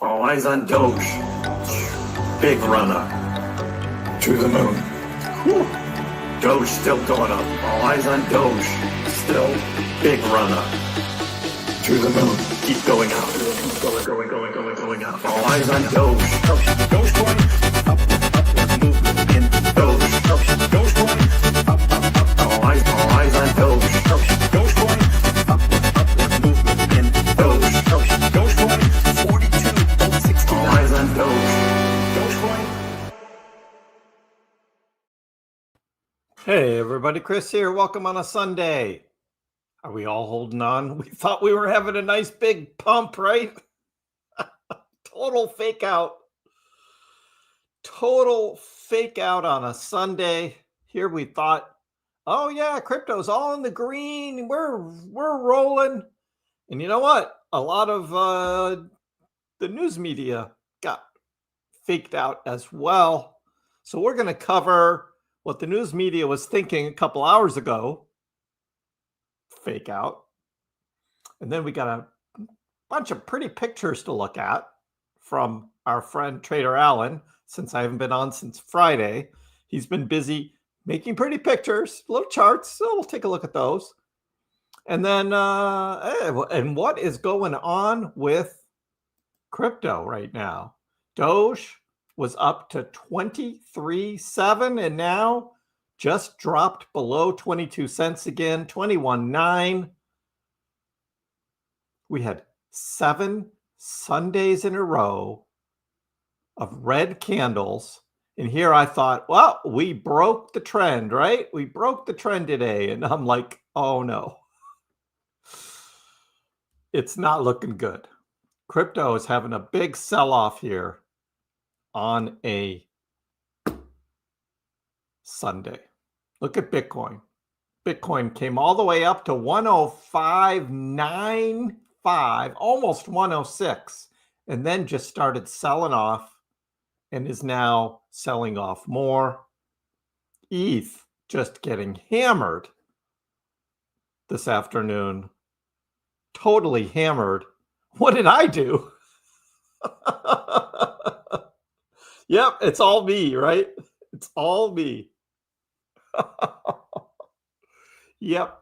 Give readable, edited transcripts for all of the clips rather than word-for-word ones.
All eyes on Doge. Big runner. To the moon. Whew. Doge still going up. All eyes on Doge. Still big runner. To the moon. Keep going up. Going up. All eyes on Doge. Dogecoin. Up, movement in Doge. Dogecoin. Up. All eyes on Doge. Dogecoin. Up, movement in Doge. Dogecoin. 42.60. All eyes on Doge. Dogecoin. Hey everybody, Kriss here. Welcome on a Sunday. Are we all holding on? We thought we were having a nice big pump, right? Total fake out. Total fake out on a Sunday. Here we thought, oh yeah, crypto's all in the green. We're rolling. And you know what? A lot of the news media got faked out as well. So we're going to cover what the news media was thinking a couple hours ago, fake out. And then we got a bunch of pretty pictures to look at from our friend Trader Allen. Since I haven't been on since Friday, he's been busy making pretty pictures, little charts. So we'll take a look at those. And then, and what is going on with crypto right now? Doge was up to 23.7 and now just dropped below 22 cents again, 21.9. We had 7 Sundays in a row of red candles. And here I thought, well, we broke the trend, right? We broke the trend today. And I'm like, oh no. It's not looking good. Crypto is having a big sell-off here on a Sunday. Look at Bitcoin. Bitcoin came all the way up to 105.95, almost 106, and then just started selling off and is now selling off more. ETH just getting hammered this afternoon. Totally hammered. What did I do? Yep, it's all me, right? It's all me. Yep.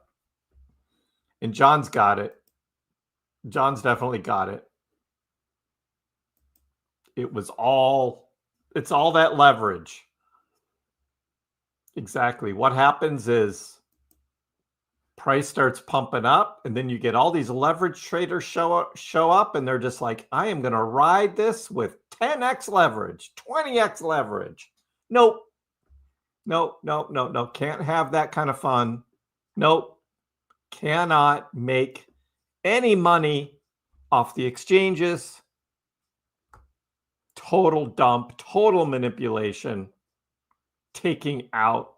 And John's got it. John's definitely got it. It's all that leverage. Exactly. What happens is price starts pumping up, and then you get all these leverage traders show up, and they're just like, I am going to ride this with 10x leverage, 20x leverage. Nope. No. Can't have that kind of fun. Nope. Cannot make any money off the exchanges. Total dump, total manipulation, taking out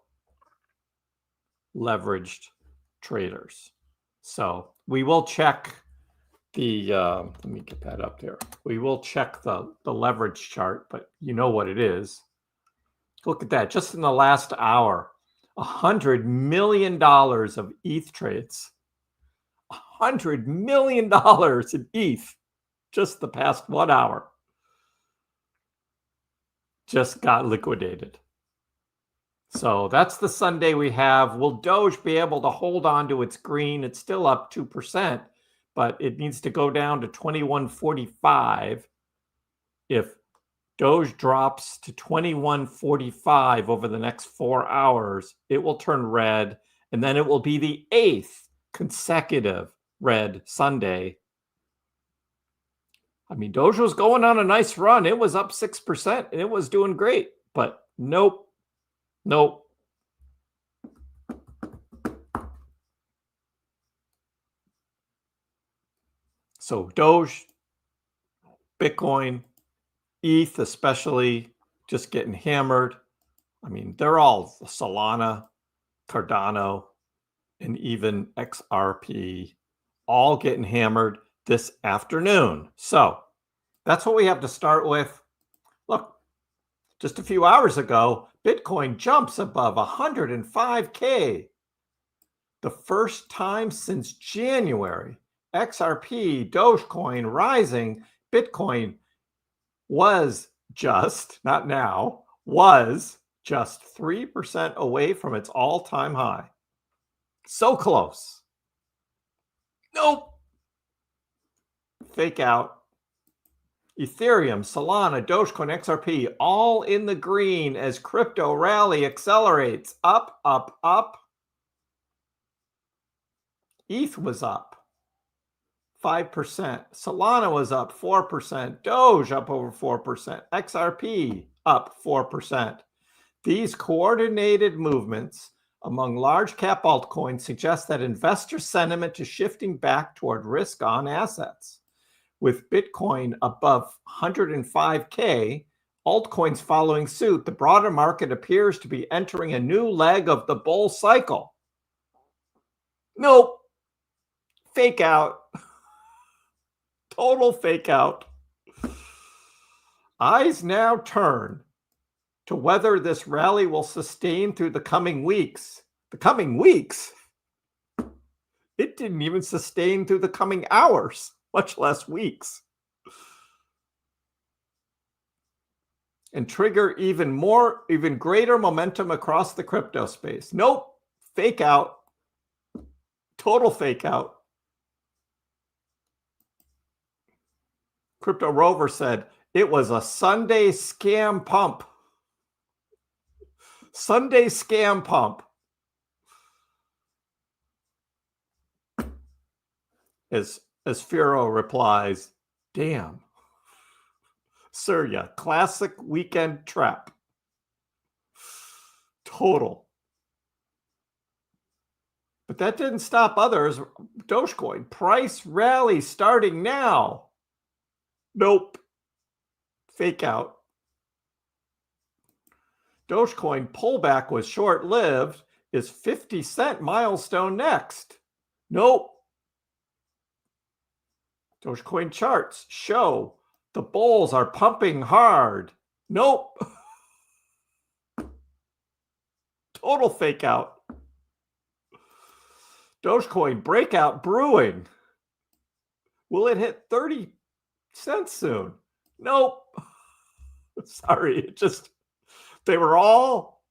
leveraged traders. So we will check the, let me get that up there. We will check the leverage chart, but you know what it is. Look at that. Just in the last hour, $100 million of ETH trades. $100 million in ETH just the past 1 hour. Just got liquidated. So that's the Sunday we have. Will Doge be able to hold on to its green? It's still up 2%, but it needs to go down to 21.45. If Doge drops to 21.45 over the next 4 hours, it will turn red, and then it will be the 8th consecutive red Sunday. I mean, Doge was going on a nice run. It was up 6%, and it was doing great, but nope. So Doge, Bitcoin, ETH especially, just getting hammered. I mean, they're all Solana, Cardano, and even XRP, all getting hammered this afternoon. So that's what we have to start with. Look, just a few hours ago, Bitcoin jumps above 105K. The first time since January. XRP, Dogecoin rising, Bitcoin was just, not now, was just 3% away from its all-time high. So close. Nope. Fake out. Ethereum, Solana, Dogecoin, XRP, all in the green as crypto rally accelerates. Up, up, up. ETH was up 5%. Solana was up 4%. Doge up over 4%. XRP up 4%. These coordinated movements among large cap altcoins suggest that investor sentiment is shifting back toward risk on assets. With Bitcoin above 105K, altcoins following suit, the broader market appears to be entering a new leg of the bull cycle. Nope. Fake out. Total fake out. Eyes now turn to whether this rally will sustain through the coming weeks. The coming weeks? It didn't even sustain through the coming hours, much less weeks. And trigger even greater momentum across the crypto space. Nope. Fake out. Total fake out. Crypto Rover said it was a Sunday scam pump. Sunday scam pump. As Firo replies, damn. Surya, classic weekend trap. Total. But that didn't stop others. Dogecoin, price rally starting now. Nope. Fake out. Dogecoin pullback was short-lived. Is 50-cent milestone next? Nope. Dogecoin charts show the bulls are pumping hard. Nope. Total fake out. Dogecoin breakout brewing. Will it hit 30 cents soon? Nope. Sorry, it just they were all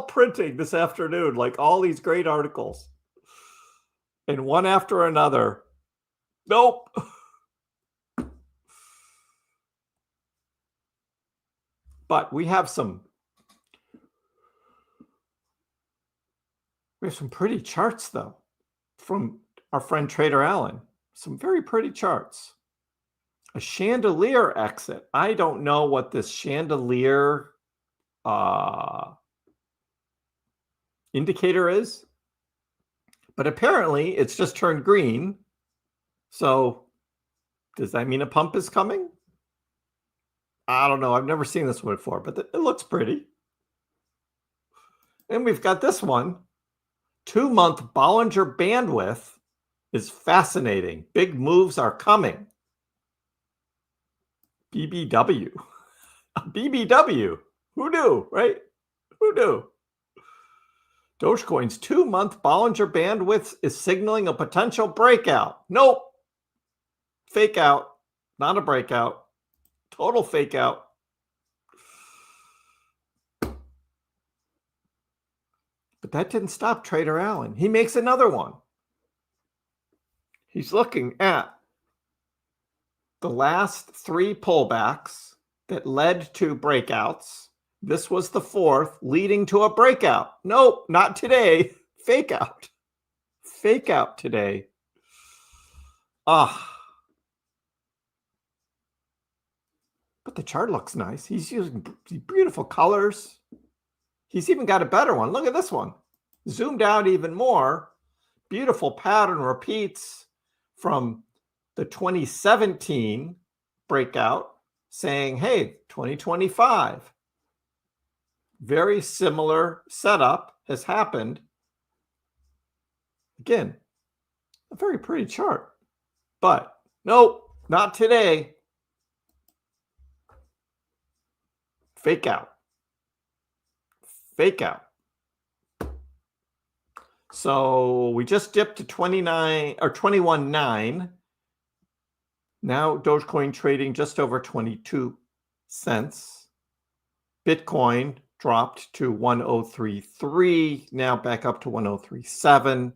printing this afternoon, like all these great articles. And one after another. Nope. But we have some pretty charts though from our friend Trader Allen. Some very pretty charts. A chandelier exit. I don't know what this chandelier indicator is, but apparently it's just turned green. So does that mean a pump is coming? I don't know. I've never seen this one before, but it looks pretty. And we've got this one. 2-month Bollinger Bandwidth is fascinating. Big moves are coming. BBW. BBW. Who knew, right? Who knew? Dogecoin's 2-month Bollinger Bandwidth is signaling a potential breakout. Nope. Fake out. Not a breakout. Total fake out. But that didn't stop Trader Allen. He makes another one. He's looking at the last 3 pullbacks that led to breakouts. This was the 4th, leading to a breakout. Nope, not today. Fake out. Fake out today. But the chart looks nice. He's using beautiful colors. He's even got a better one. Look at this one. Zoomed out even more. Beautiful pattern repeats from the 2017 breakout saying, hey, 2025. Very similar setup has happened. Again, a very pretty chart. But nope, not today. Fake out. Fake out. So we just dipped to 29 or 21.9. Now Dogecoin trading just over 22 cents. Bitcoin dropped to 1033, now back up to 1037.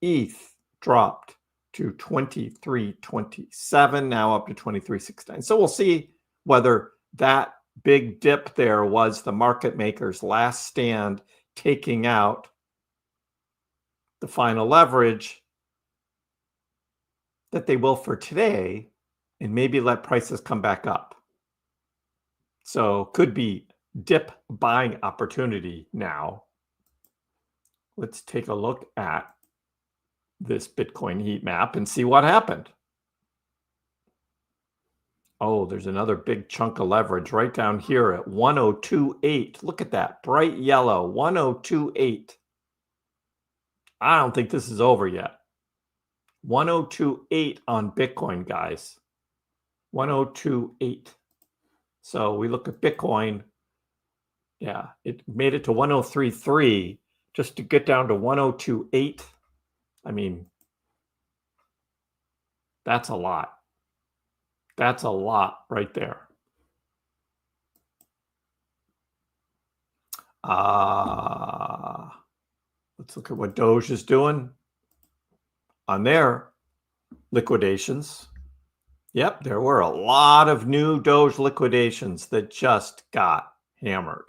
ETH dropped to 2327, now up to 2369. So we'll see whether that big dip there was the market makers' last stand, taking out the final leverage that they will for today, and maybe let prices come back up. So could be dip buying opportunity now. Let's take a look at this Bitcoin heat map and see what happened. Oh, there's another big chunk of leverage right down here at 1028. Look at that, bright yellow, 1028. I don't think this is over yet. 1028 on Bitcoin, guys. 1028. So we look at Bitcoin. Yeah, it made it to 1033 just to get down to 1028. I mean, that's a lot. That's a lot right there. Let's look at what Doge is doing on their liquidations. Yep, there were a lot of new Doge liquidations that just got hammered.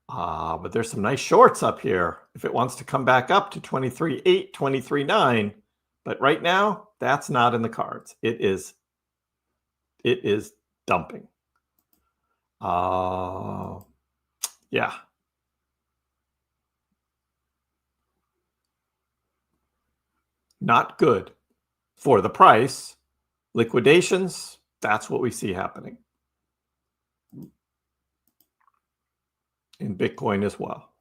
But there's some nice shorts up here if it wants to come back up to 23.8, 23.9. But right now, that's not in the cards. It is dumping. Yeah. Not good for the price. Liquidations, that's what we see happening in Bitcoin as well.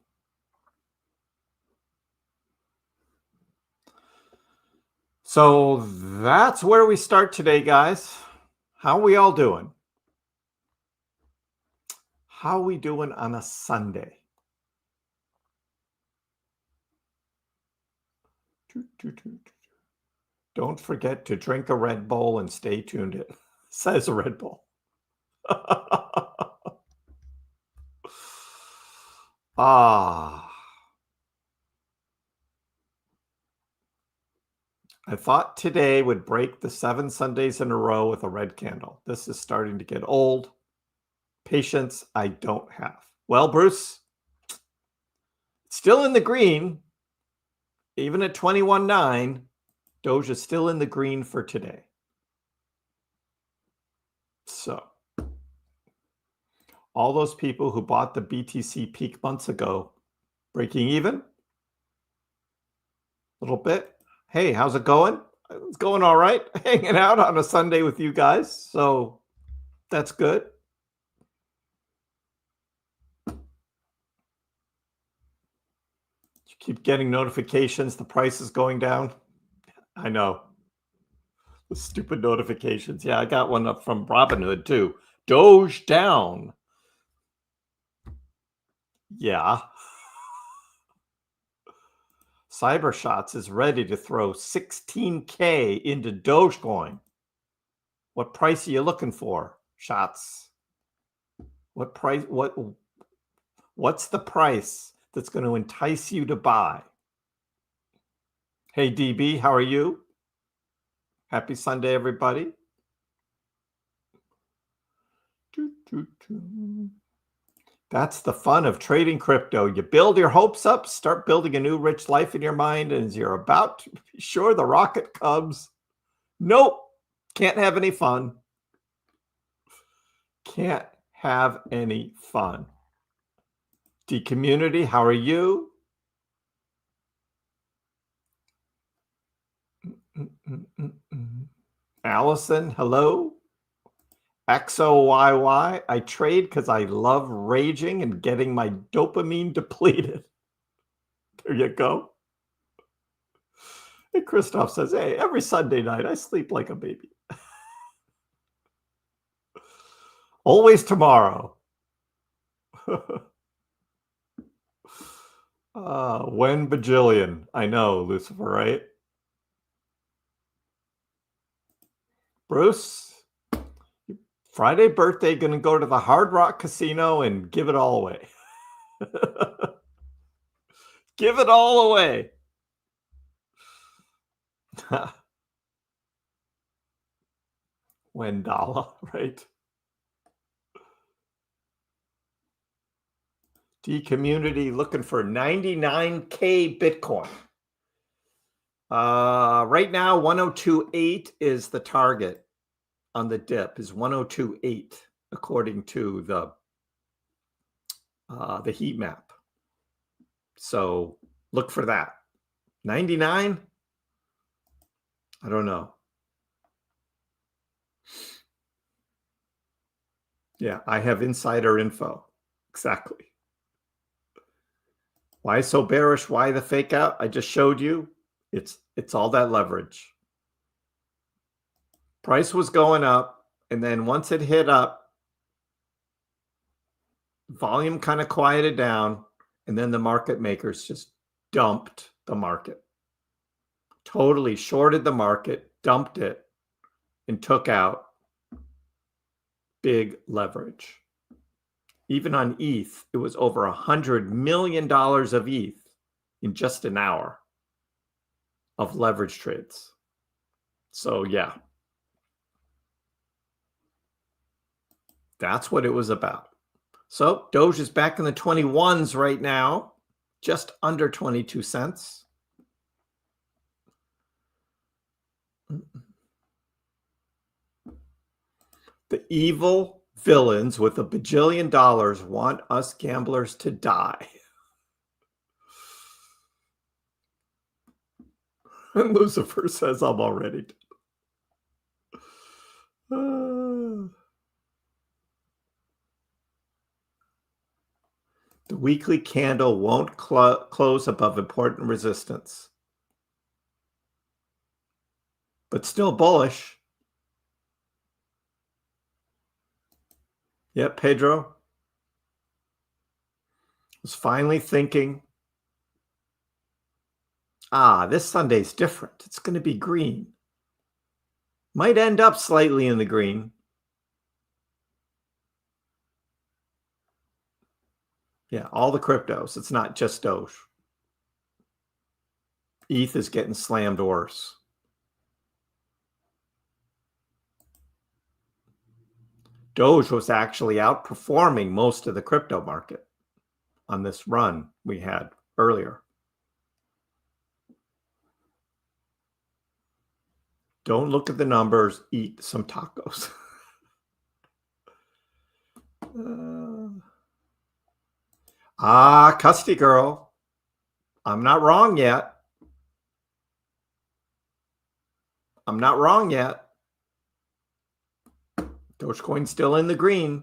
So that's where we start today, guys. How are we all doing? How are we doing on a Sunday? Don't forget to drink a Red Bull and stay tuned. It says Red Bull. I thought today would break the 7 Sundays in a row with a red candle. This is starting to get old. Patience I don't have. Well, Bruce, still in the green. Even at 21.9, Doge is still in the green for today. So, all those people who bought the BTC peak months ago, breaking even? A little bit. Hey, how's it going? It's going all right. Hanging out on a Sunday with you guys. So, that's good. You keep getting notifications. The price is going down. I know. The stupid notifications. Yeah, I got one up from Robinhood too. Doge down. Yeah. Cybershots is ready to throw 16K into Dogecoin. What price are you looking for, Shots? What price? What's the price that's going to entice you to buy? Hey, DB, how are you? Happy Sunday, everybody. That's the fun of trading crypto. You build your hopes up, start building a new rich life in your mind, and as you're about to be sure the rocket comes, nope, can't have any fun. Can't have any fun. D community, how are you? Allison, hello. XOYY, I trade because I love raging and getting my dopamine depleted. There you go. And Christoph says, hey, every Sunday night I sleep like a baby. Always tomorrow. When bajillion. I know, Lucifer, right? Bruce, Friday birthday, going to go to the Hard Rock Casino and give it all away. Give it all away. $1, right? D community looking for 99K Bitcoin. Right now, 102.8 is the target on the dip, is 102.8 according to the heat map. So look for that. 99? I don't know. Yeah, I have insider info. Exactly. Why so bearish? Why the fake out? I just showed you. It's all that leverage. Price was going up, and then once it hit up, volume kind of quieted down, and then the market makers just dumped the market. Totally shorted the market, dumped it, and took out big leverage. Even on ETH, it was over $100 million of ETH in just an hour of leverage trades. So yeah, that's what it was about. So Doge is back in the 21s right now, just under 22 cents. The evil villains with $1 bajillion want us gamblers to die. And Lucifer says, I'm already dead. The weekly candle won't close above important resistance. But still bullish. Yep, Pedro was finally thinking, this Sunday's different. It's going to be green. Might end up slightly in the green. Yeah, all the cryptos. It's not just Doge. ETH is getting slammed worse. Doge was actually outperforming most of the crypto market on this run we had earlier. Don't look at the numbers, eat some tacos. Custody girl. I'm not wrong yet. I'm not wrong yet. Dogecoin's still in the green.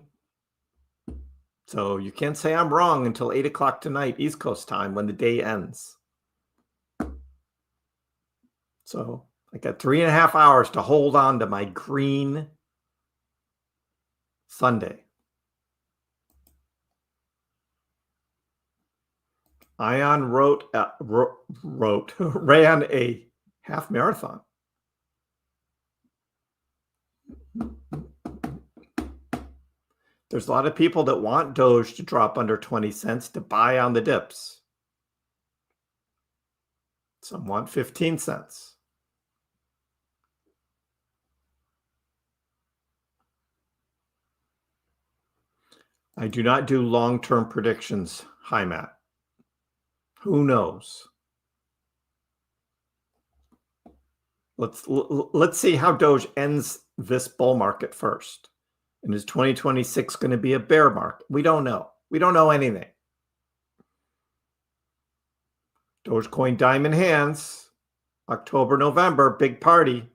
So you can't say I'm wrong until 8 o'clock tonight, East Coast time, when the day ends. So I got 3.5 hours to hold on to my green Sunday. Ion ran a half marathon. There's a lot of people that want Doge to drop under 20 cents to buy on the dips. Some want 15 cents. I do not do long-term predictions. Hi, Matt. Who knows? Let's see how Doge ends this bull market first. And is 2026 going to be a bear market? We don't know. We don't know anything. Dogecoin diamond hands. October, November, big party.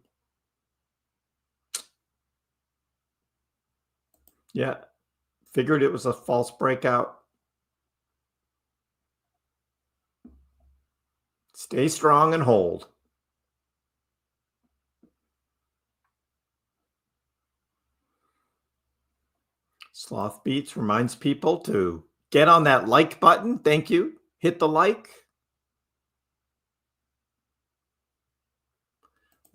Yeah. Figured it was a false breakout. Stay strong and hold. Sloth Beats reminds people to get on that like button. Thank you. Hit the like.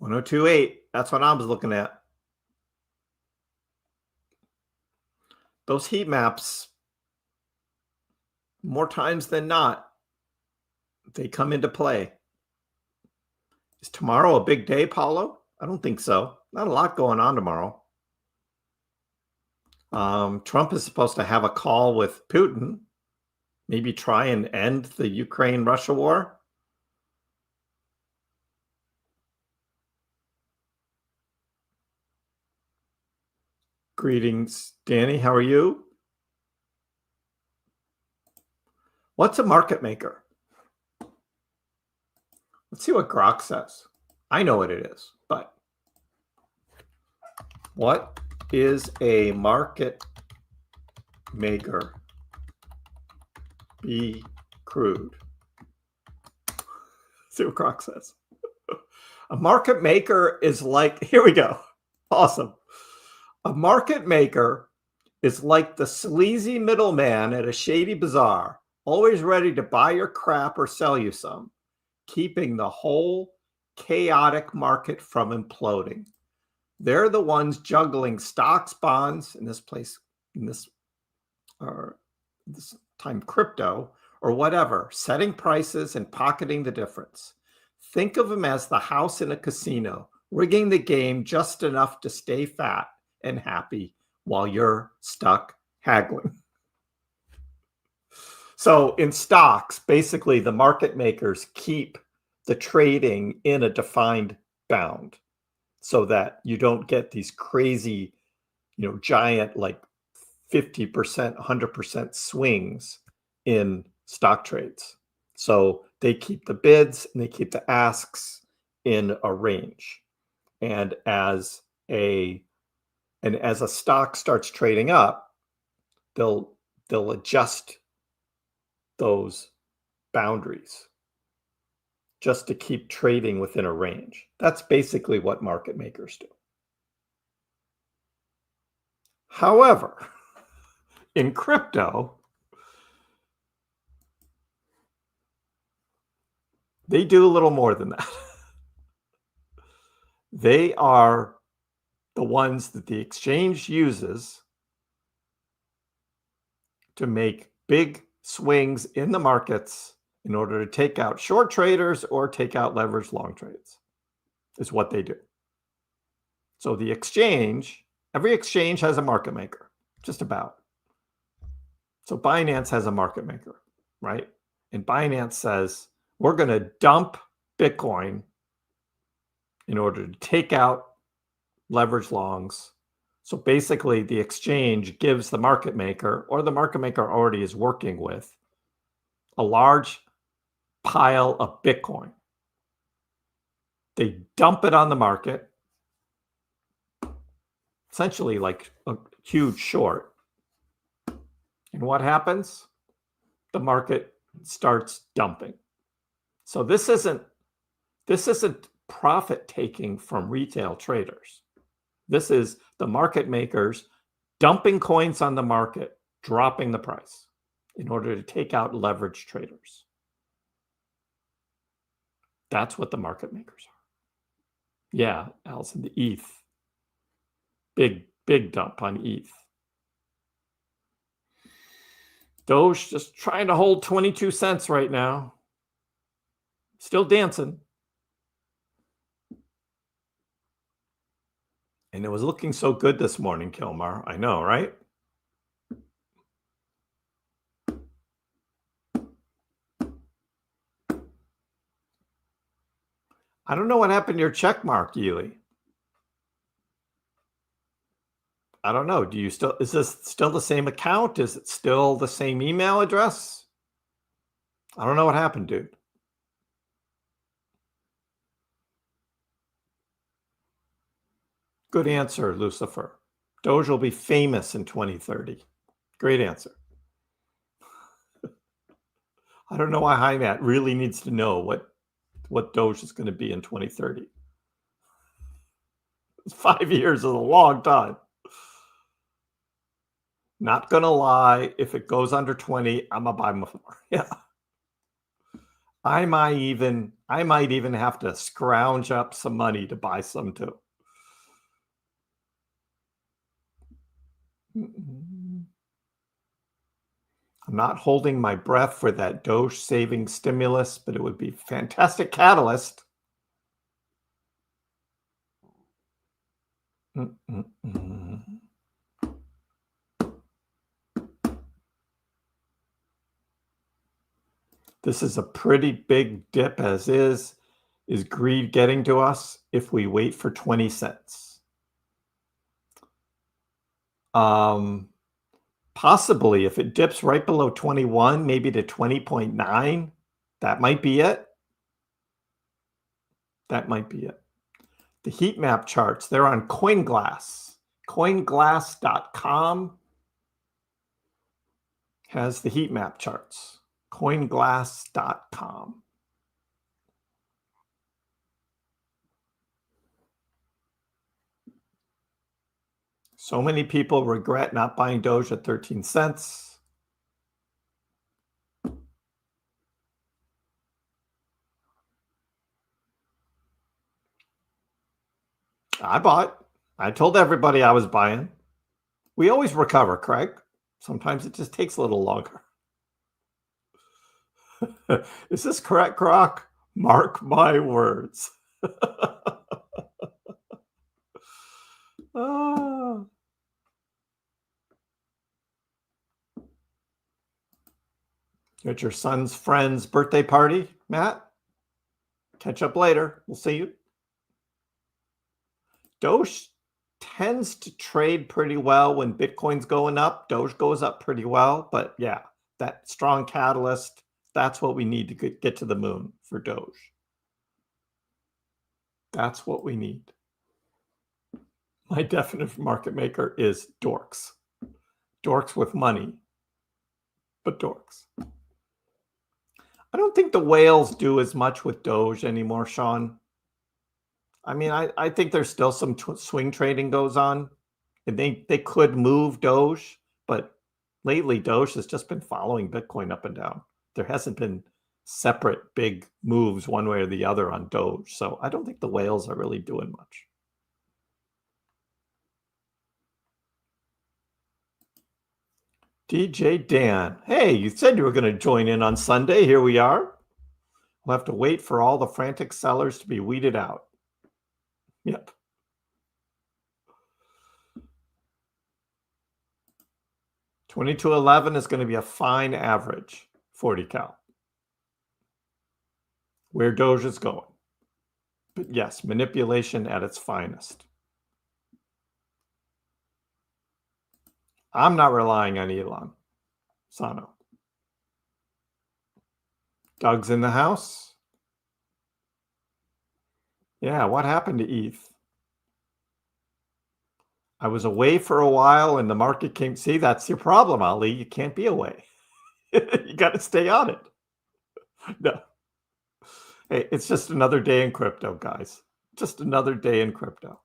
102.8. That's what I was looking at. those heat maps, more times than not, they come into play. Is tomorrow a big day, Paulo? I don't think so. Not a lot going on tomorrow. Trump is supposed to have a call with Putin, maybe try and end the Ukraine-Russia war. Greetings, Danny. How are you? What's a market maker? Let's see what Grok says. I know what it is, but what is a market maker? Be crude. See what Grok says. A market maker is like, here we go. Awesome. A market maker is like the sleazy middleman at a shady bazaar, always ready to buy your crap or sell you some, keeping the whole chaotic market from imploding. They're the ones juggling stocks, bonds, in this time crypto or whatever, setting prices and pocketing the difference. Think of them as the house in a casino, rigging the game just enough to stay fat and happy while you're stuck haggling. So in stocks, basically the market makers keep the trading in a defined bound so that you don't get these crazy, giant like 50%, 100% swings in stock trades. So they keep the bids and they keep the asks in a range. And as a stock starts trading up, they'll adjust those boundaries just to keep trading within a range. That's basically what market makers do. However, in crypto, they do a little more than that. They are the ones that the exchange uses to make big swings in the markets in order to take out short traders or take out leveraged long trades, is what they do. So the exchange, every exchange has a market maker, just about. So Binance has a market maker, right? And Binance says, we're going to dump Bitcoin in order to take out leverage longs. So basically the exchange gives the market maker, or the market maker already is working with, a large pile of Bitcoin. They dump it on the market, essentially like a huge short. And what happens? The market starts dumping. So this isn't profit taking from retail traders. This is the market makers dumping coins on the market, dropping the price in order to take out leverage traders. That's what the market makers are. Yeah, Allison, the ETH. Big dump on ETH. Doge just trying to hold 22 cents right now. Still dancing. And it was looking so good this morning, Kilmar. I know, right? I don't know what happened to your check mark, Yuli. I don't know. Is this still the same account? Is it still the same email address? I don't know what happened, dude. Good answer, Lucifer. Doge will be famous in 2030. Great answer. I don't know why HiMat really needs to know what Doge is going to be in 2030. 5 years is a long time. Not going to lie, if it goes under 20, I'm going to buy more. Yeah. I might even have to scrounge up some money to buy some too. I'm not holding my breath for that Doge saving stimulus, but it would be a fantastic catalyst. This is a pretty big dip as is. Is greed getting to us if we wait for 20 cents? Possibly if it dips right below 21, maybe to 20.9, that might be it. That might be it. The heat map charts, they're on CoinGlass. CoinGlass.com has the heat map charts. CoinGlass.com. So many people regret not buying Doge at 13 cents. I bought. I told everybody I was buying. We always recover, Craig. Sometimes it just takes a little longer. Is this correct, Croc? Mark my words. Ah. At your son's friend's birthday party, Matt? Catch up later. We'll see you. Doge tends to trade pretty well when Bitcoin's going up. Doge goes up pretty well. But yeah, that strong catalyst, that's what we need to get to the moon for Doge. That's what we need. My definitive market maker is dorks. Dorks with money, but dorks. I don't think the whales do as much with Doge anymore, Sean. I mean, I think there's still some swing trading goes on. And they could move Doge, but lately Doge has just been following Bitcoin up and down. There hasn't been separate big moves one way or the other on Doge. So I don't think the whales are really doing much. DJ Dan. Hey, you said you were going to join in on Sunday. Here we are. We'll have to wait for all the frantic sellers to be weeded out. Yep. $22.11 is going to be a fine average 40 cal. Where Doge is going. But yes, manipulation at its finest. I'm not relying on Elon. Sano. Doug's in the house. Yeah, what happened to ETH? I was away for a while and the market came. See, that's your problem, Ali. You can't be away. You got to stay on it. No. Hey, it's just another day in crypto, guys. Just another day in crypto.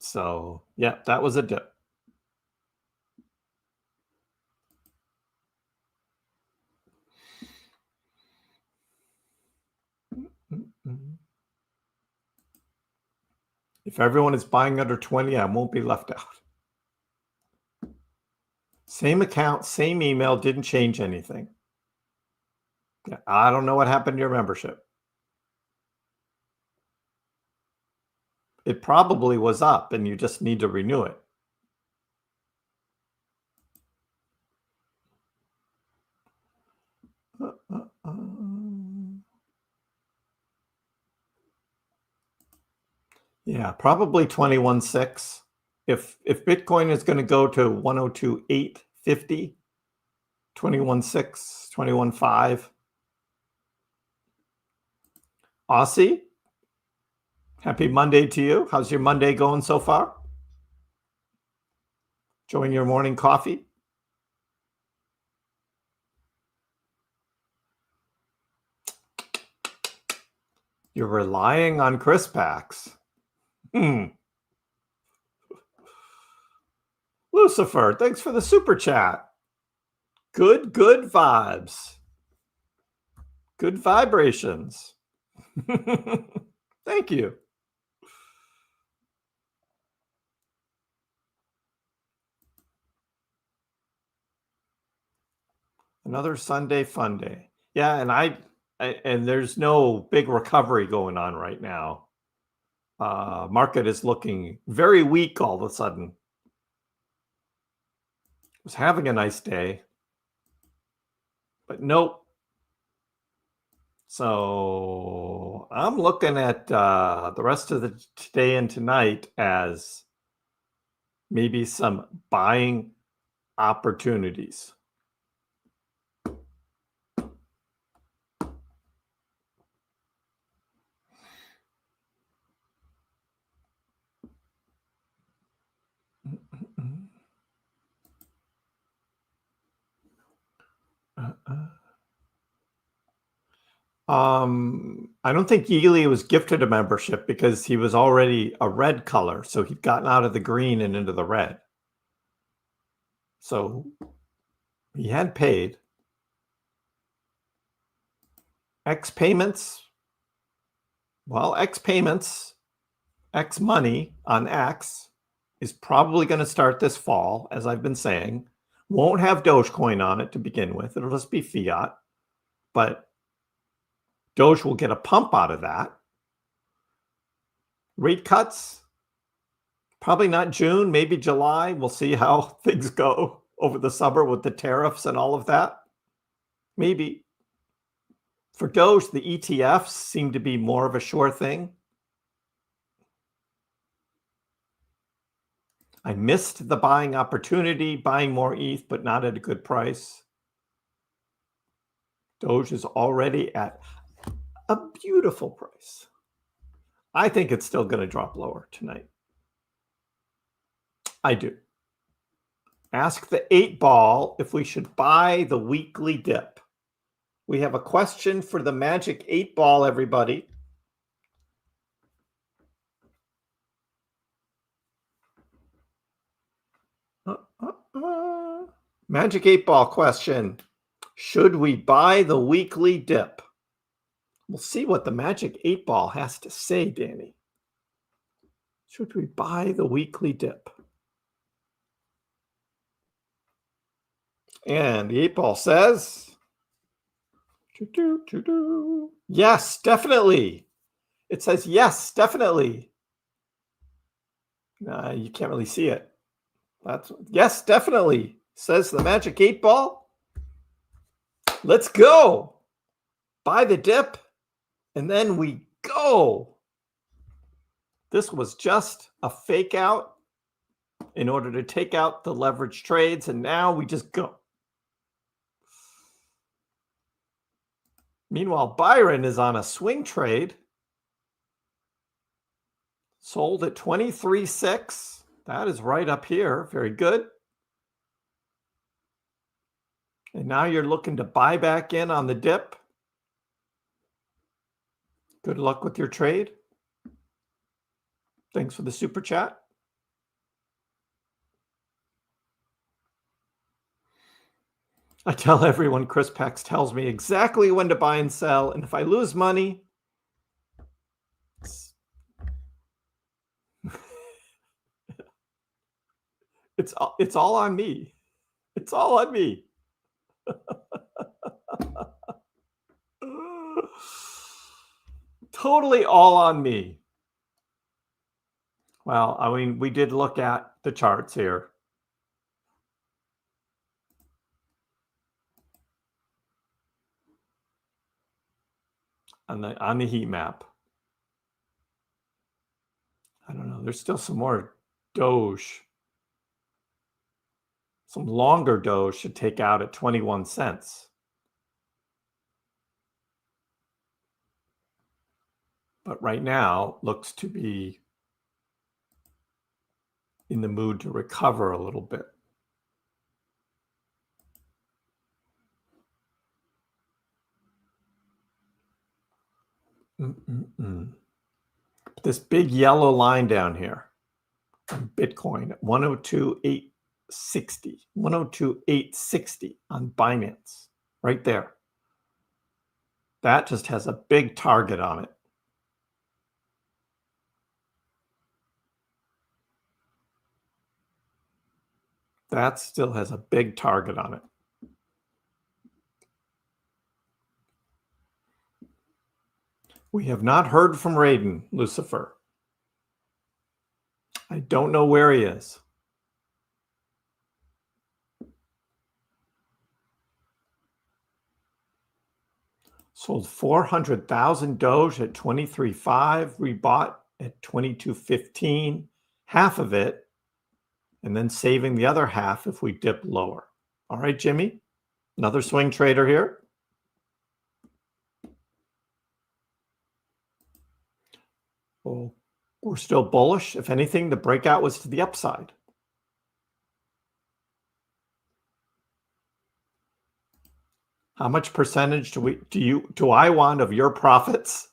So, yeah, that was a dip. If everyone is buying under 20, I won't be left out. Same account, same email, didn't change anything. Yeah, I don't know what happened to your membership. It probably was up and you just need to renew it. Yeah, probably 21.6. If Bitcoin is going to go to 102.850, 21.6, 21.5. Aussie, happy Monday to you. How's your Monday going so far? Enjoying your morning coffee? You're relying on CrissPax. Lucifer, thanks for the super chat. Good vibes. Good vibrations. Thank you. Another Sunday fun day. Yeah, and there's no big recovery going on right now. Market is looking very weak all of a sudden. Was having a nice day, but nope. So I'm looking at the rest of the today and tonight as maybe some buying opportunities. I don't think Yealy was gifted a membership because he was already a red color, so he'd gotten out of the green and into the red. So he had paid. X payments. Well, X payments, X money on X is probably going to start this fall, as I've been saying. Won't have Dogecoin on it to begin with. It'll just be fiat. But Doge will get a pump out of that. Rate cuts, probably not June, maybe July. We'll see how things go over the summer with the tariffs and all of that. Maybe. For Doge, the ETFs seem to be more of a sure thing. I missed the buying opportunity, buying more ETH, but not at a good price. Doge is already at a beautiful price. I think it's still going to drop lower tonight. I do. Ask the 8-ball if we should buy the weekly dip. We have a question for the magic 8-ball, everybody. Magic 8-ball question. Should we buy the weekly dip? We'll see what the magic 8-ball has to say, Danny. Should we buy the weekly dip? And the 8-ball says, yes, definitely. It says yes, definitely. You can't really see it. That's yes, definitely, says the magic 8-ball. Let's go. Buy the dip, and then we go. This was just a fake out in order to take out the leverage trades, and now we just go. Meanwhile, Byron is on a swing trade. Sold at 23.6. That is right up here. Very good. And now you're looking to buy back in on the dip. Good luck with your trade. Thanks for the super chat. I tell everyone KrissPax tells me exactly when to buy and sell. And if I lose money, it's all on me. It's all on me. Totally all on me. Well, I mean, we did look at the charts here. On the heat map. I don't know. There's still some more Doge. Some longer Doge should take out at 21 cents. But right now looks to be in the mood to recover a little bit. This big yellow line down here on Bitcoin at 102,860, 102,860 on Binance, right there. That just has a big target on it. That still has a big target on it. We have not heard from Raiden, Lucifer. I don't know where he is. Sold 400,000 Doge at 23.5, rebought at 22.15, half of it, and then saving the other half if we dip lower. All right, Jimmy, another swing trader here. Well, we're still bullish. If anything, the breakout was to the upside. How much percentage do I want of your profits?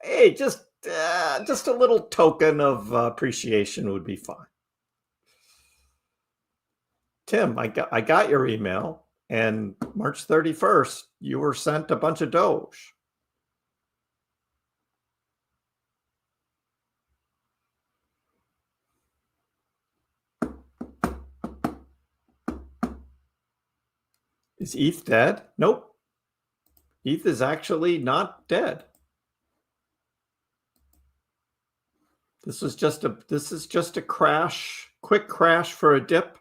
Hey, just a little token of appreciation would be fine. Tim, I got your email, and March 31st, you were sent a bunch of Doge. Is ETH dead? Nope. ETH is actually not dead. This is just a crash, quick crash for a dip.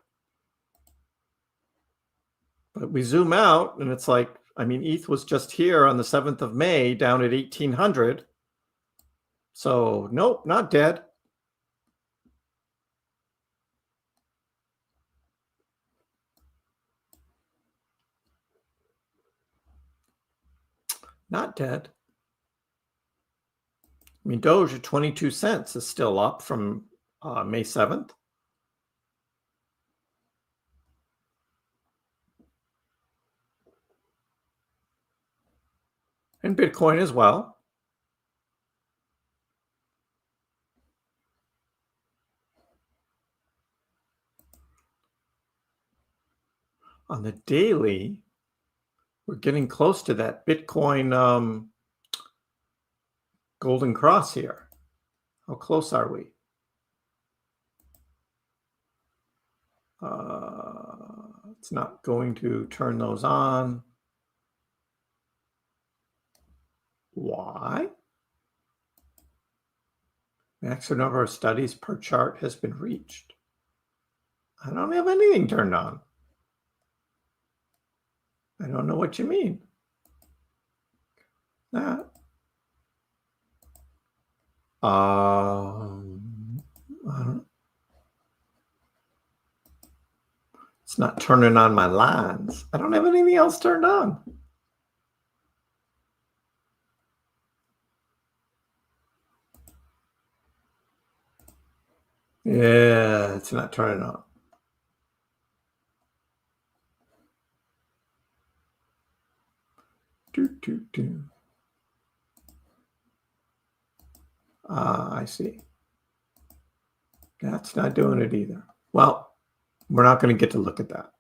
But we zoom out and it's like, I mean, ETH was just here on the 7th of May down at 1800. So nope, not dead. Not dead. I mean, Doge at 22 cents is still up from May 7th. And Bitcoin as well. On the daily, we're getting close to that Bitcoin golden cross here. How close are we? It's not going to turn those on. Why? Maximum number of studies per chart has been reached. I don't have anything turned on. I don't know what you mean. That. I don't. It's not turning on my lines. I don't have anything else turned on. Yeah, it's not turning on. I see. That's not doing it either. Well, we're not going to get to look at that.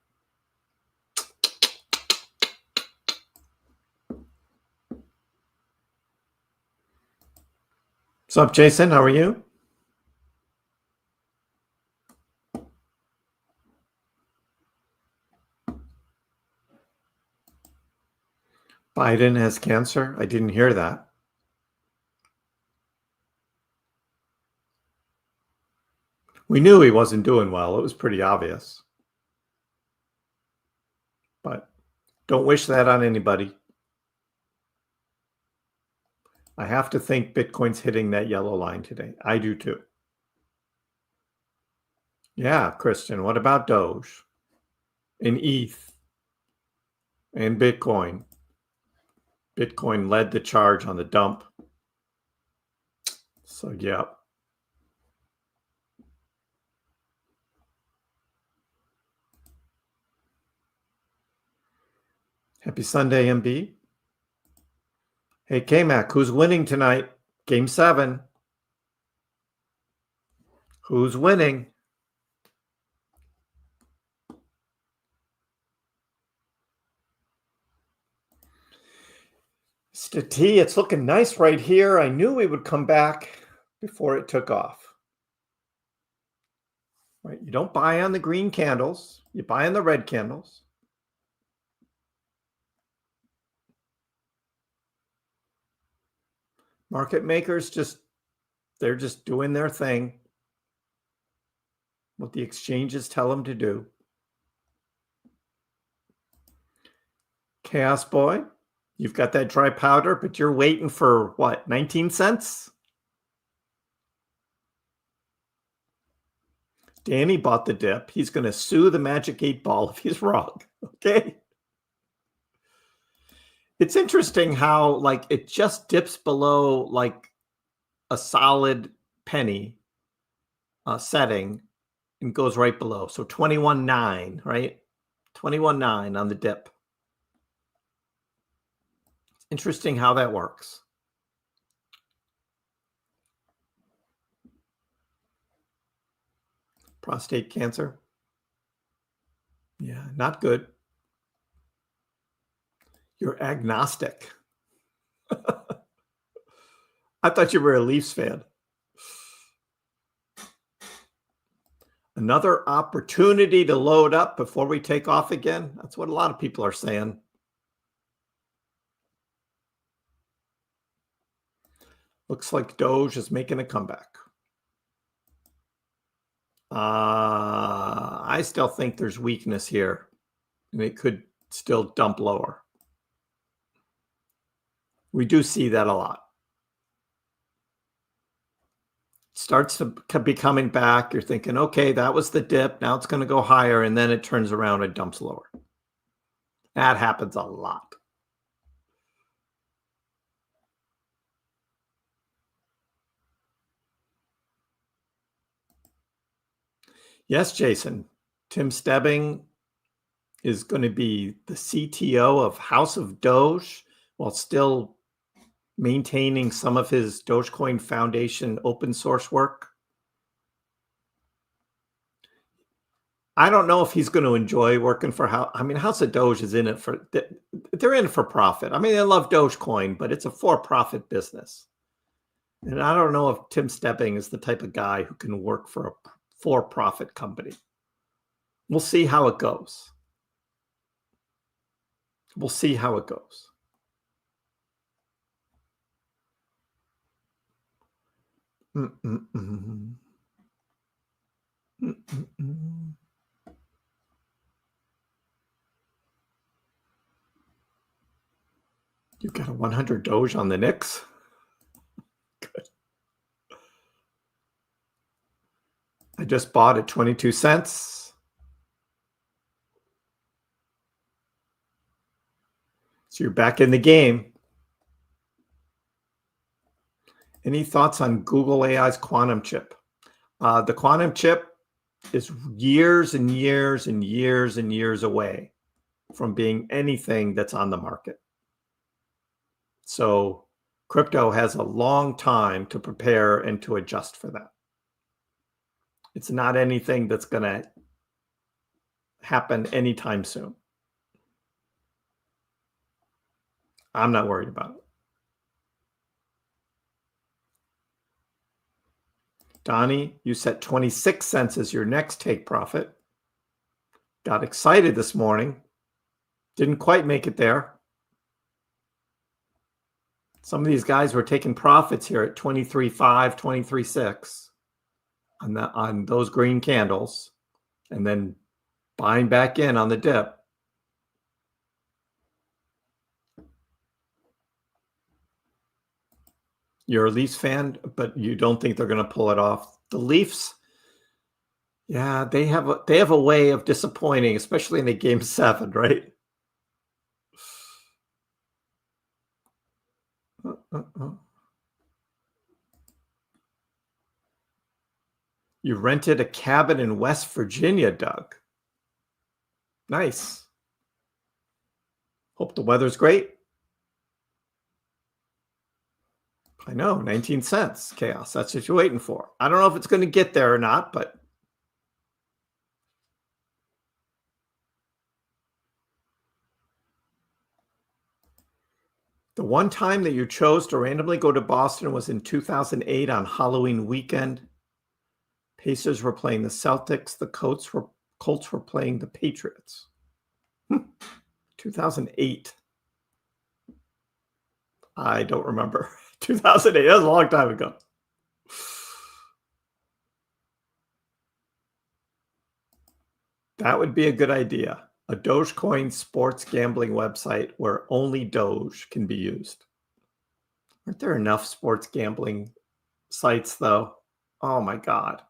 What's up, Jason? How are you? Biden has cancer? I didn't hear that. We knew he wasn't doing well. It was pretty obvious. But don't wish that on anybody. I have to think Bitcoin's hitting that yellow line today. I do too. Yeah, Christian, what about Doge and ETH and Bitcoin? Bitcoin led the charge on the dump. So, yeah. Happy Sunday, MB. Hey, K-Mac, who's winning tonight? Game 7. Who's winning? Mr. T, it's looking nice right here. I knew we would come back before it took off. Right? You don't buy on the green candles. You buy on the red candles. Market makers they're just doing their thing. What the exchanges tell them to do. Chaos Boy, you've got that dry powder, but you're waiting for what, 19 cents? Danny bought the dip. He's going to sue the Magic 8 Ball if he's wrong. Okay. It's interesting how like it just dips below like a solid penny setting and goes right below. So 21.9, right? 21.9 on the dip. It's interesting how that works. Prostate cancer. Yeah, not good. You're agnostic. I thought you were a Leafs fan. Another opportunity to load up before we take off again. That's what a lot of people are saying. Looks like Doge is making a comeback. I still think there's weakness here, and it could still dump lower. We do see that a lot. Starts to be coming back. You're thinking, okay, that was the dip. Now it's going to go higher, and then it turns around and dumps lower. That happens a lot. Yes, Jason. Tim Stebbing is going to be the CTO of House of Doge while still maintaining some of his Dogecoin Foundation open source work. I don't know if he's going to enjoy working for House of Doge is in it for, they're in it for profit. I mean, they love Dogecoin, but it's a for-profit business. And I don't know if Tim Stebbing is the type of guy who can work for a for-profit company. We'll see how it goes. We'll see how it goes. You've got a 100 Doge on the Knicks? Good. I just bought at 22 cents. So you're back in the game. Any thoughts on Google AI's quantum chip? The quantum chip is years and years and years and years away from being anything that's on the market. So crypto has a long time to prepare and to adjust for that. It's not anything that's going to happen anytime soon. I'm not worried about it. Donnie, you set 26 cents as your next take profit. Got excited this morning. Didn't quite make it there. Some of these guys were taking profits here at 23.5, 23.6 on those green candles, and then buying back in on the dip. You're a Leafs fan, but you don't think they're going to pull it off. The Leafs, yeah, they have a way of disappointing, especially in a game 7, right? You rented a cabin in West Virginia, Doug. Nice. Hope the weather's great. I know, 19 cents, Chaos. That's what you're waiting for. I don't know if it's going to get there or not, but the one time that you chose to randomly go to Boston was in 2008 on Halloween weekend. Pacers were playing the Celtics. The Colts were playing the Patriots. 2008. I don't remember. 2008. That was a long time ago. That would be a good idea. A Dogecoin sports gambling website where only Doge can be used. Aren't there enough sports gambling sites, though? Oh, my God.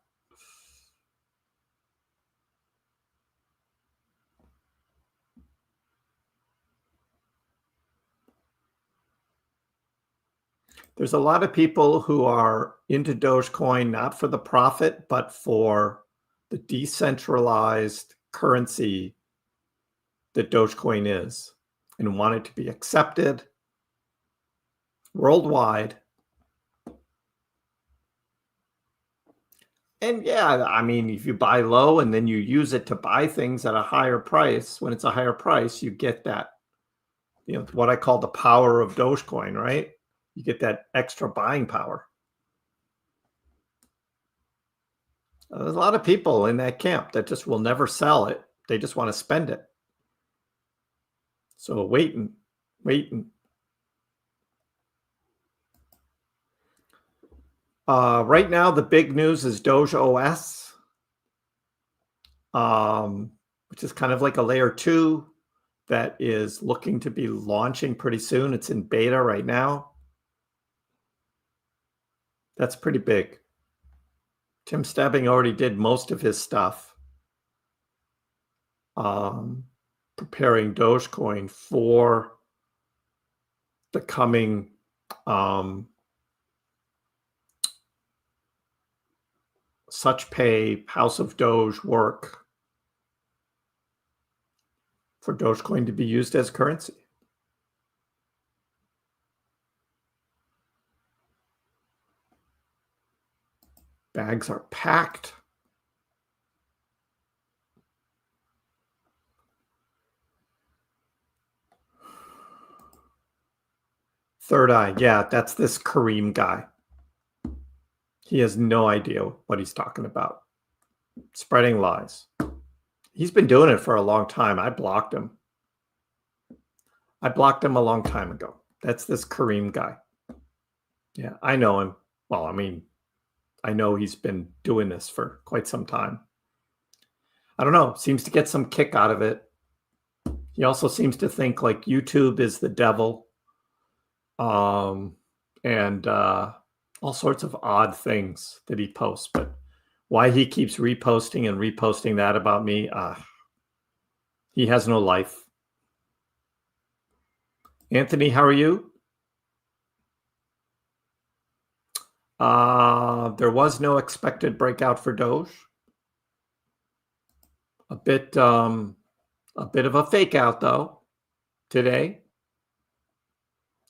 There's a lot of people who are into Dogecoin, not for the profit, but for the decentralized currency that Dogecoin is, and want it to be accepted worldwide. And yeah, I mean, if you buy low and then you use it to buy things at a higher price, when it's a higher price, you get that, what I call the power of Dogecoin, right? You get that extra buying power. There's a lot of people in that camp that just will never sell it. They just want to spend it. So waiting. Right now, the big news is Doge OS, which is kind of like a layer 2 that is looking to be launching pretty soon. It's in beta right now. That's pretty big. Tim Stebbing already did most of his stuff, preparing Dogecoin for the coming such pay House of Doge work for Dogecoin to be used as currency. Bags are packed. Third Eye, yeah, that's this Kareem guy. He has no idea what he's talking about. Spreading lies. He's been doing it for a long time. I blocked him. I blocked him a long time ago. That's this Kareem guy. Yeah, I know him. Well, I mean, I know he's been doing this for quite some time. I don't know. Seems to get some kick out of it. He also seems to think like YouTube is the devil. And all sorts of odd things that he posts. But why he keeps reposting and reposting that about me, he has no life. Anthony, how are you? There was no expected breakout for Doge. A bit of a fake out though today.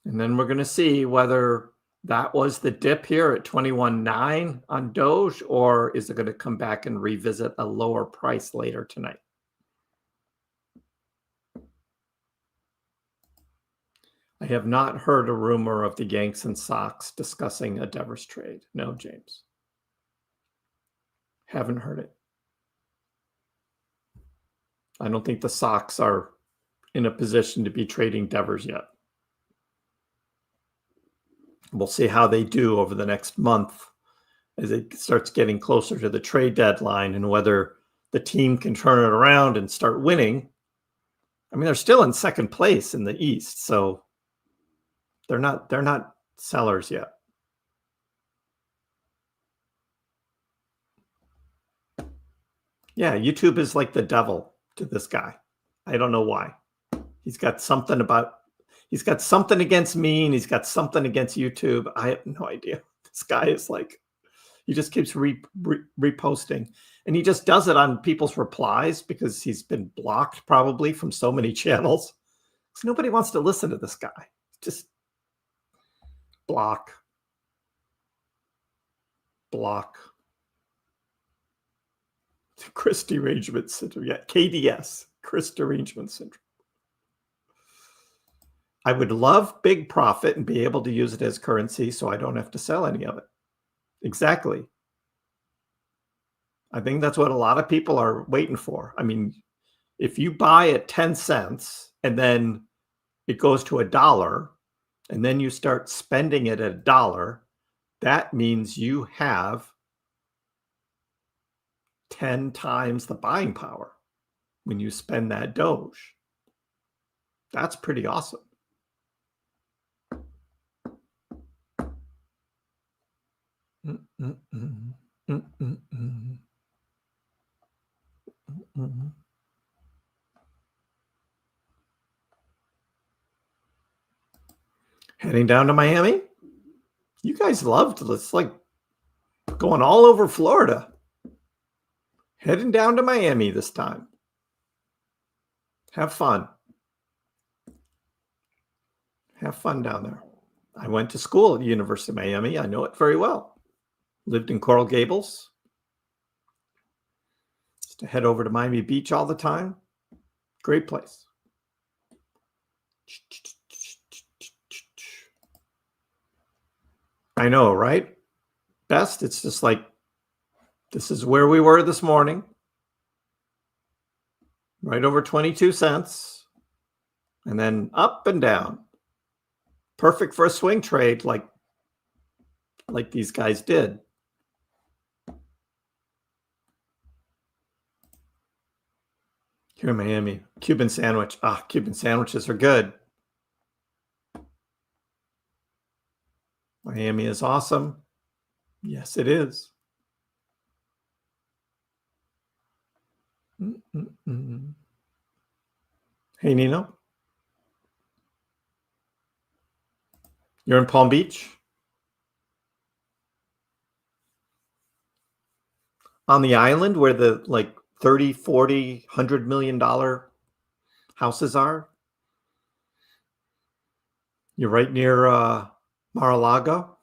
And then we're going to see whether that was the dip here at 21.9 on Doge, or is it going to come back and revisit a lower price later tonight? I have not heard a rumor of the Yanks and Sox discussing a Devers trade. No, James. Haven't heard it. I don't think the Sox are in a position to be trading Devers yet. We'll see how they do over the next month as it starts getting closer to the trade deadline and whether the team can turn it around and start winning. I mean, they're still in second place in the East, so they're not sellers yet. Yeah, YouTube is like the devil to this guy. I don't know why. He's got something against me, and he's got something against YouTube. I have no idea. This guy is like, he just keeps reposting, and he just does it on people's replies because he's been blocked probably from so many channels. So nobody wants to listen to this guy. Just block. Kriss derangement syndrome. Yeah, KDS, Kriss derangement syndrome. I would love big profit and be able to use it as currency so I don't have to sell any of it. Exactly. I think that's what a lot of people are waiting for. I mean, if you buy at 10 cents and then it goes to $1, and then you start spending it at $1, that means you have 10 times the buying power when you spend that Doge. That's pretty awesome. Heading down to Miami. You guys loved it. It's like going all over Florida. Heading down to Miami this time. Have fun. Have fun down there. I went to school at the University of Miami. I know it very well. Lived in Coral Gables. Used to head over to Miami Beach all the time. Great place. I know, right? Best, it's just like, this is where we were this morning. Right over 22 cents. And then up and down. Perfect for a swing trade like these guys did. Here in Miami, Cuban sandwich. Cuban sandwiches are good. Miami is awesome. Yes, it is. Hey, Nino. You're in Palm Beach? On the island where the like 30, 40, $100 million houses are? You're right near Mar-a-Lago?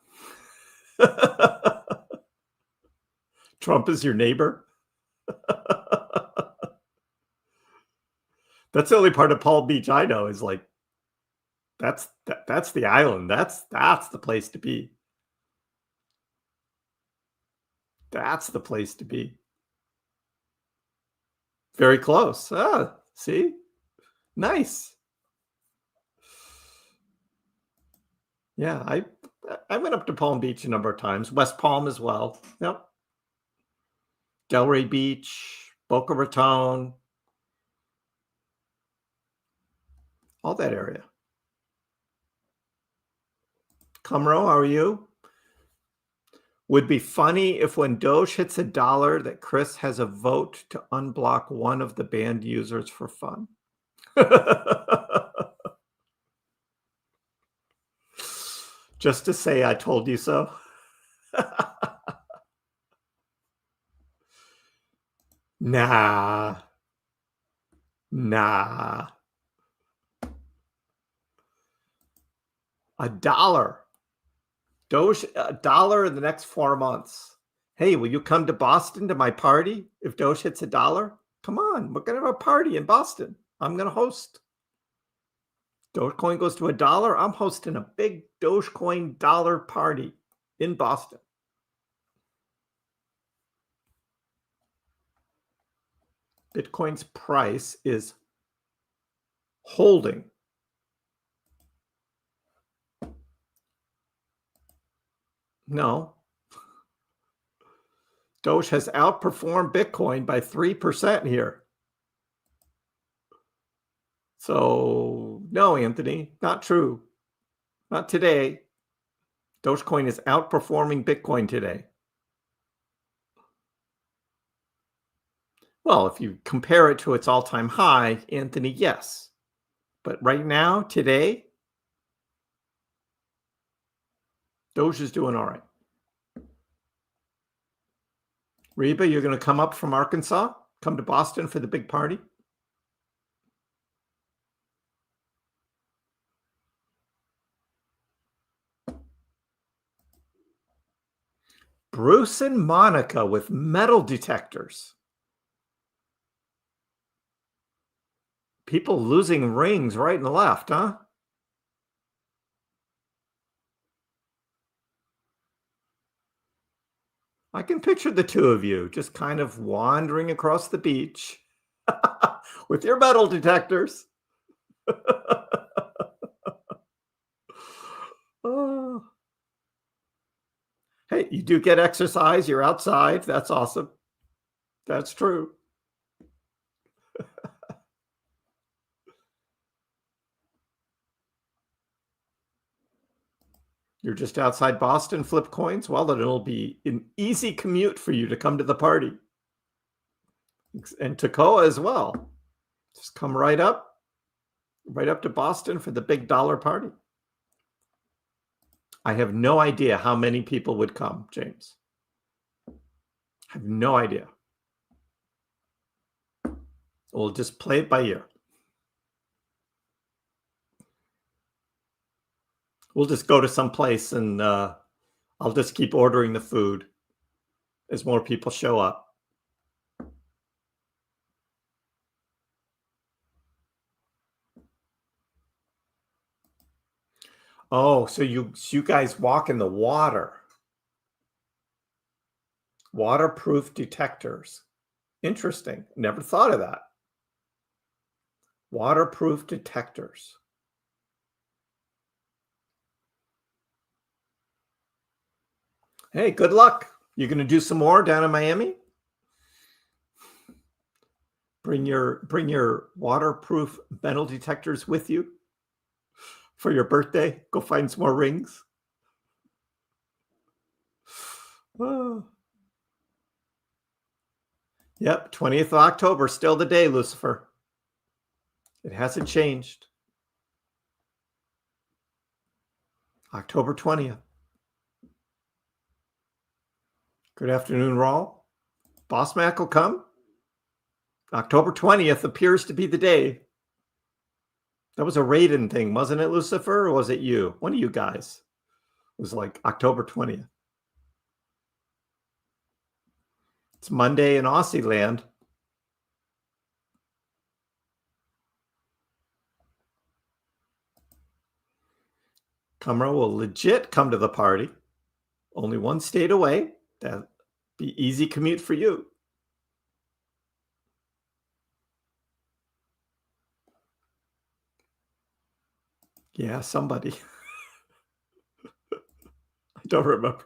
Trump is your neighbor? That's the only part of Palm Beach I know is like, that's the island. That's the place to be. That's the place to be. Very close. See? Nice. Yeah, I went up to Palm Beach a number of times. West Palm as well. Yep. Delray Beach, Boca Raton. All that area. Cumro, how are you? Would be funny if when Doge hits $1 that Kriss has a vote to unblock one of the banned users for fun. Just to say I told you so. Nah. $1. Doge, $1 in the next 4 months. Hey, will you come to Boston to my party if Doge hits $1? Come on, we're going to have a party in Boston. I'm going to host. Dogecoin goes to $1. I'm hosting a big Dogecoin dollar party in Boston. Bitcoin's price is holding. No. Doge has outperformed Bitcoin by 3% here. So, no, Anthony, not true. Not today. Dogecoin is outperforming Bitcoin today. Well, if you compare it to its all-time high, Anthony, yes. But right now, today, Doge is doing all right. Reba, you're going to come up from Arkansas? Come to Boston for the big party? Bruce and Monica with metal detectors. People losing rings right and left, huh? I can picture the two of you just kind of wandering across the beach with your metal detectors. Oh. Hey, you do get exercise. You're outside. That's awesome. That's true. You're just outside Boston, flip coins? Well, then it'll be an easy commute for you to come to the party. And Toccoa as well. Just come right up to Boston for the big dollar party. I have no idea how many people would come, James. I have no idea. We'll just play it by ear. We'll just go to some place and I'll just keep ordering the food as more people show up. Oh, so you guys walk in the water. Waterproof detectors. Interesting. Never thought of that. Waterproof detectors. Hey, good luck. You going to do some more down in Miami? Bring your waterproof metal detectors with you for your birthday. Go find some more rings. Oh. Yep, 20th of October, still the day, Lucifer. It hasn't changed. October 20th. Good afternoon, Rawl. Boss Mac will come. October 20th appears to be the day. That was a Raiden thing, wasn't it, Lucifer? Or was it you? One of you guys. It was like October 20th. It's Monday in Aussie land. Cumro will legit come to the party. Only one state away. That'd be easy commute for you. Yeah, somebody. I don't remember.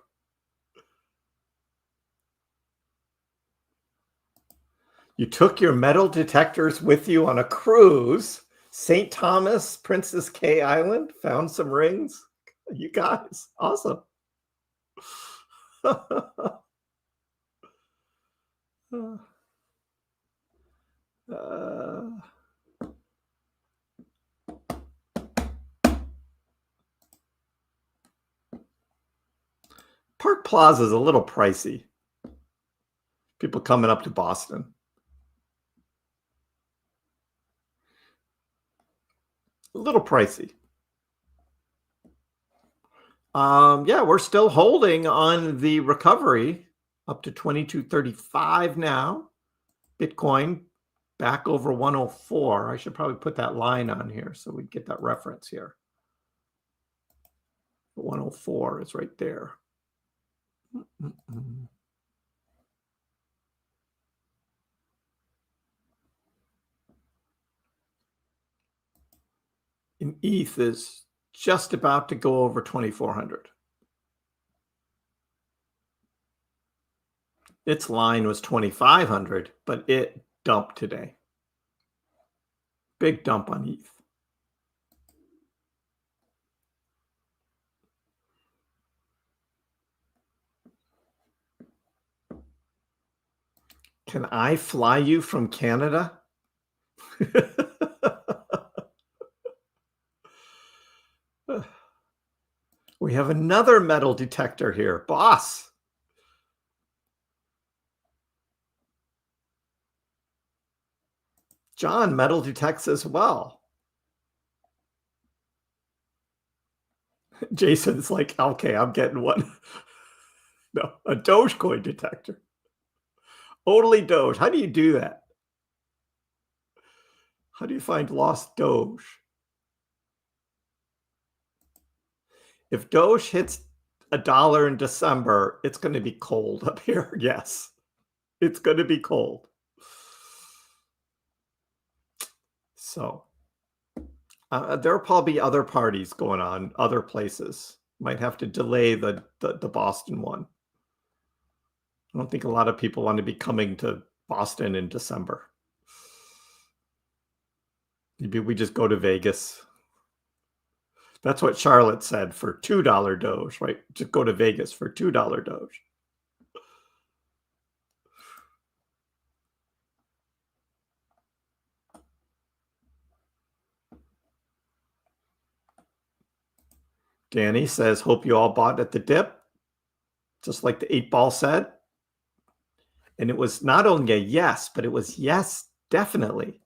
You took your metal detectors with you on a cruise. St. Thomas, Princess K Island, found some rings. You guys, awesome. Park Plaza is a little pricey. People coming up to Boston. A little pricey. Yeah, we're still holding on the recovery up to 2235 now. Bitcoin back over 104. I should probably put that line on here so we get that reference here. 104 is right there. And ETH is just about to go over 2,400. Its line was 2,500, but it dumped today. Big dump on ETH. Can I fly you from Canada? We have another metal detector here. Boss. John metal detects as well. Jason's like, okay, I'm getting one. No, a Dogecoin detector. Only Doge. How do you do that? How do you find lost Doge? If Doge hits $1 in December, it's going to be cold up here. Yes, it's going to be cold. So there'll probably be other parties going on, other places. Might have to delay the Boston one. I don't think a lot of people want to be coming to Boston in December. Maybe we just go to Vegas. That's what Charlotte said for $2 Doge, right? Just go to Vegas for $2 Doge. Danny says, hope you all bought at the dip, just like the 8-ball said. And it was not only a yes, but it was yes, definitely.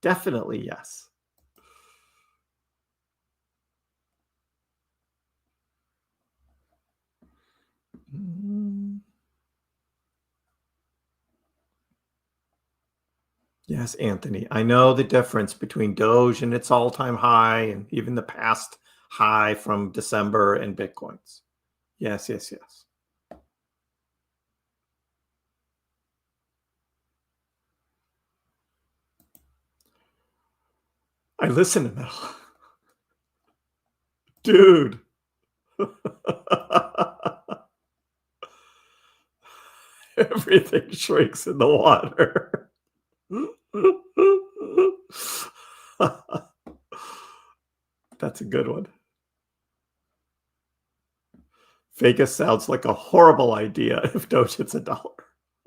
Definitely yes. Yes, Anthony. I know the difference between Doge and its all-time high and even the past high from December and Bitcoins. Yes, yes, yes. I listen to metal. Dude. Everything shrinks in the water. That's a good one. Vegas sounds like a horrible idea if Doge hits $1.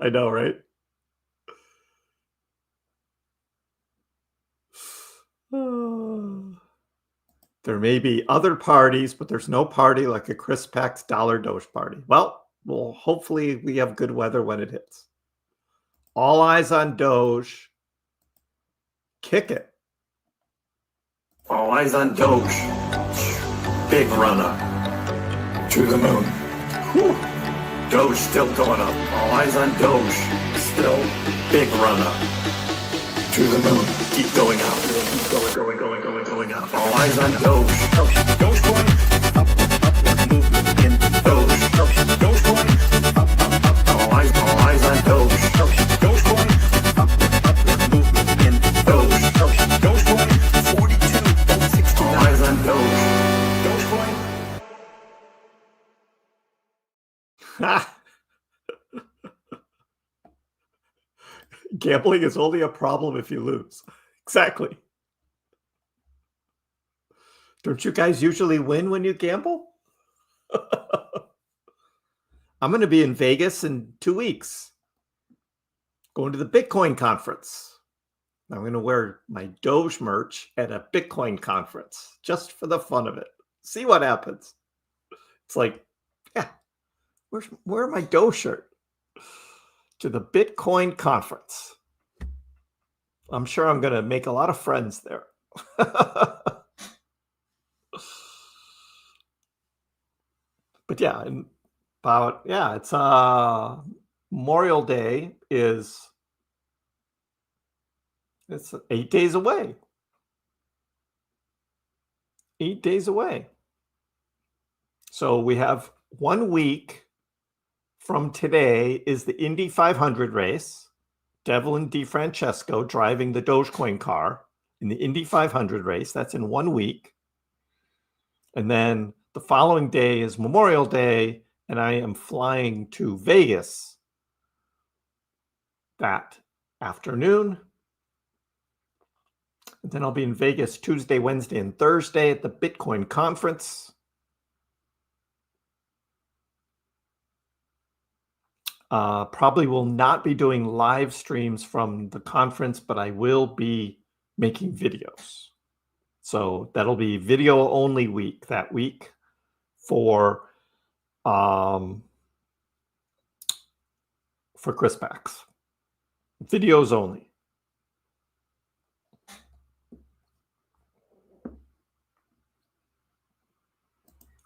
I know, right? There may be other parties, but there's no party like a KrissPax $Doge party. Well, hopefully we have good weather when it hits. All eyes on Doge. Kick it. All eyes on Doge. Big runner. To the moon. Whew. Doge still going up. All eyes on Doge. Still big runner. To the moon. Keep going up. Keep going up. All eyes on Doge. Dogecoin. Up, movement in Doge. Dogecoin. Up. All eyes on Doge. Dogecoin. Up, movement in Doge. Dogecoin. 42.60. All eyes on Doge. Dogecoin. Gambling is only a problem if you lose. Exactly. Don't you guys usually win when you gamble? I'm going to be in Vegas in 2 weeks. Going to the Bitcoin conference. I'm going to wear my Doge merch at a Bitcoin conference just for the fun of it. See what happens. It's like, yeah, where's my Doge shirt? To the Bitcoin conference. I'm sure I'm going to make a lot of friends there. But yeah, it's Memorial Day it's 8 days away. 8 days away. So we have 1 week from today is the Indy 500 race. Devlin DeFrancesco driving the Dogecoin car in the Indy 500 race. That's in 1 week. And then the following day is Memorial Day, and I am flying to Vegas that afternoon. And then I'll be in Vegas Tuesday, Wednesday, and Thursday at the Bitcoin conference. Probably will not be doing live streams from the conference, but I will be making videos. So that'll be video only week that week for KrissPax. Videos only.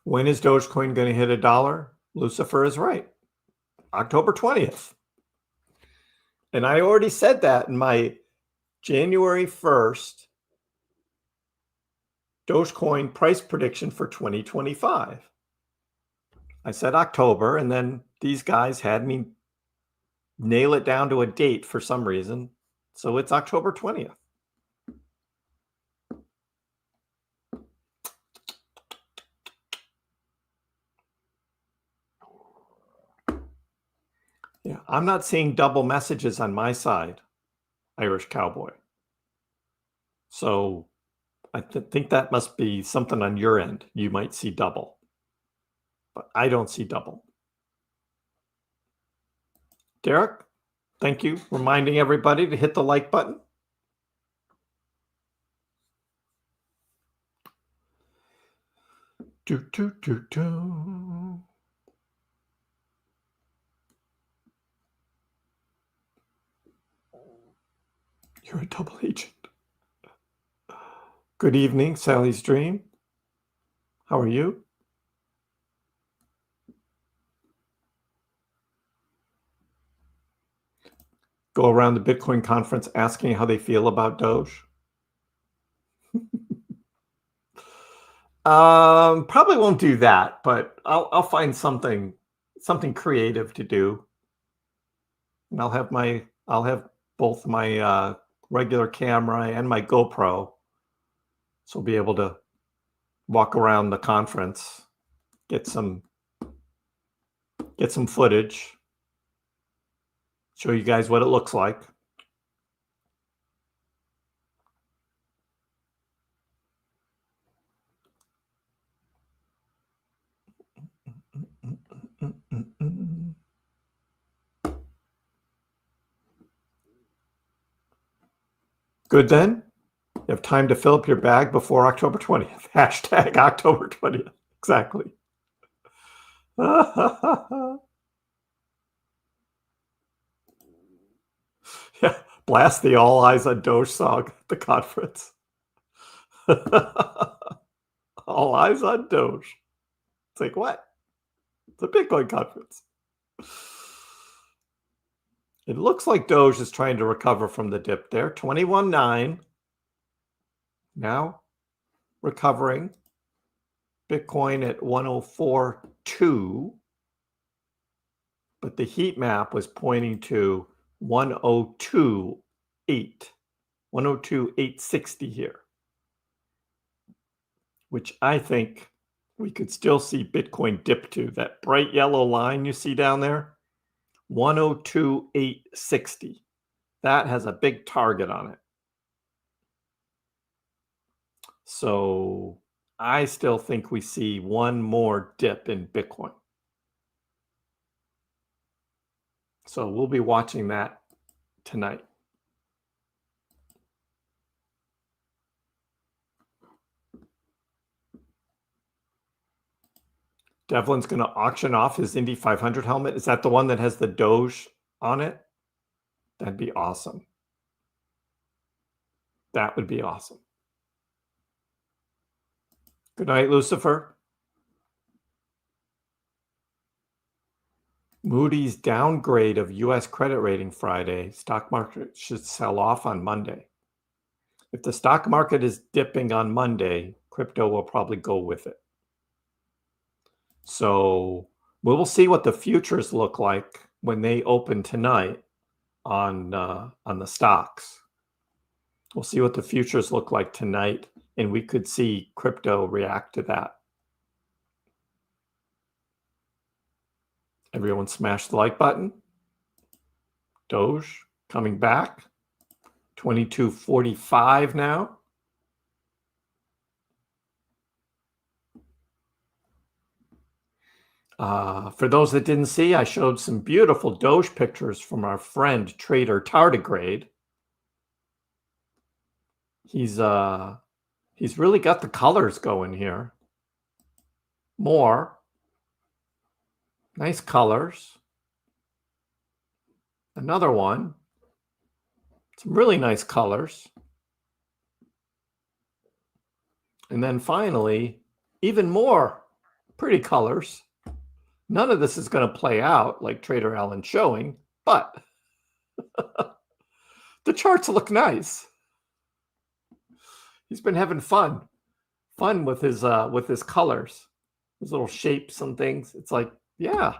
When is Dogecoin going to hit $1? Lucifer is right. October 20th. And I already said that in my January 1st Dogecoin price prediction for 2025. I said October, and then these guys had me nail it down to a date for some reason. So it's October 20th. I'm not seeing double messages on my side, Irish Cowboy. So I think that must be something on your end. You might see double, but I don't see double. Derek, thank you. Reminding everybody to hit the like button. Do, do, do, do. You're a double agent. Good evening, Sally's Dream. How are you? Go around the Bitcoin conference asking how they feel about Doge. Probably won't do that, but I'll find something creative to do. And I'll have both my regular camera and my GoPro, so I'll be able to walk around the conference, get some footage, show you guys what it looks like. Good then. You have time to fill up your bag before October 20th. Hashtag October 20th. Exactly. Yeah, blast the All Eyes on Doge song at the conference. All eyes on Doge. It's like, what? It's a Bitcoin conference. It looks like Doge is trying to recover from the dip there. 21.9. Now recovering. Bitcoin at 104.2. But the heat map was pointing to 102.8. 102.860 here, which I think we could still see Bitcoin dip to. That bright yellow line you see down there, 102.860. That has a big target on it. So I still think we see one more dip in Bitcoin. So we'll be watching that tonight. Devlin's going to auction off his Indy 500 helmet. Is that the one that has the Doge on it? That'd be awesome. That would be awesome. Good night, Lucifer. Moody's downgrade of U.S. credit rating Friday. Stock market should sell off on Monday. If the stock market is dipping on Monday, crypto will probably go with it. So we will see what the futures look like when they open tonight on the stocks. We'll see what the futures look like tonight, and we could see crypto react to that. Everyone smash the like button. Doge coming back. 22.45 now. For those that didn't see, I showed some beautiful Doge pictures from our friend Trader Tardigrade. He's really got the colors going here. More nice colors. Another one. Some really nice colors. And then finally, even more pretty colors. None of this is going to play out like Trader Allen's showing, but the charts look nice. He's been having fun with his colors, his little shapes and things. It's like, yeah.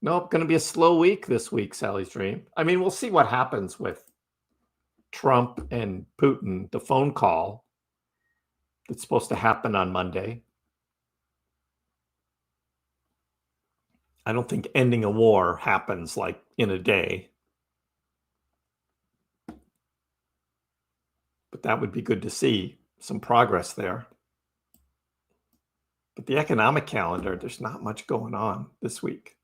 Nope, going to be a slow week this week, Sally's Dream. I mean, we'll see what happens with Trump and Putin, the phone call that's supposed to happen on Monday. I don't think ending a war happens like in a day. But that would be good to see some progress there. But the economic calendar, there's not much going on this week.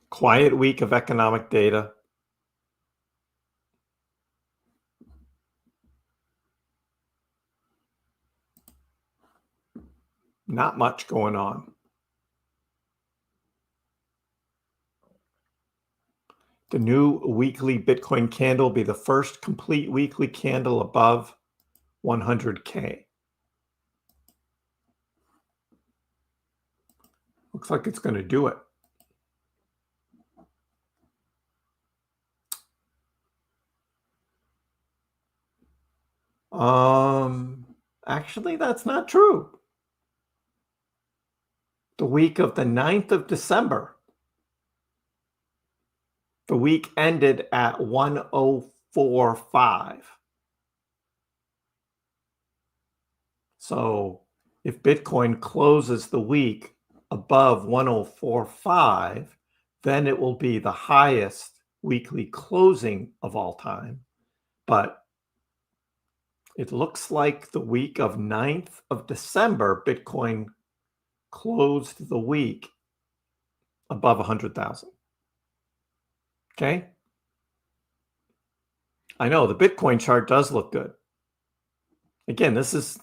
Quiet week of economic data. Not much going on. The new weekly Bitcoin candle will be the first complete weekly candle above 100K. Looks like it's going to do it. Actually, that's not true. The week of the 9th of December, the week ended at 1045. So if Bitcoin closes the week above 1045, then it will be the highest weekly closing of all time. But it looks like the week of 9th of December, Bitcoin closed the week above 100,000. Okay. I know the Bitcoin chart does look good. Again, this is,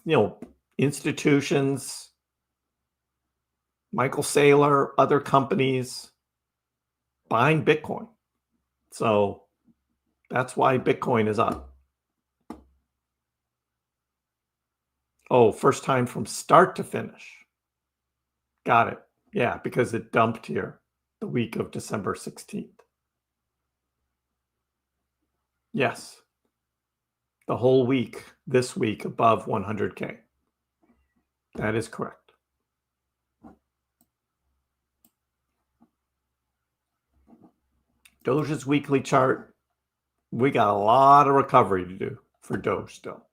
institutions, Michael Saylor, other companies buying Bitcoin. So that's why Bitcoin is up. Oh, first time from start to finish. Got it. Yeah, because it dumped here the week of December 16th. Yes. The whole week, this week, above 100K. That is correct. Doge's weekly chart, we got a lot of recovery to do for Doge still.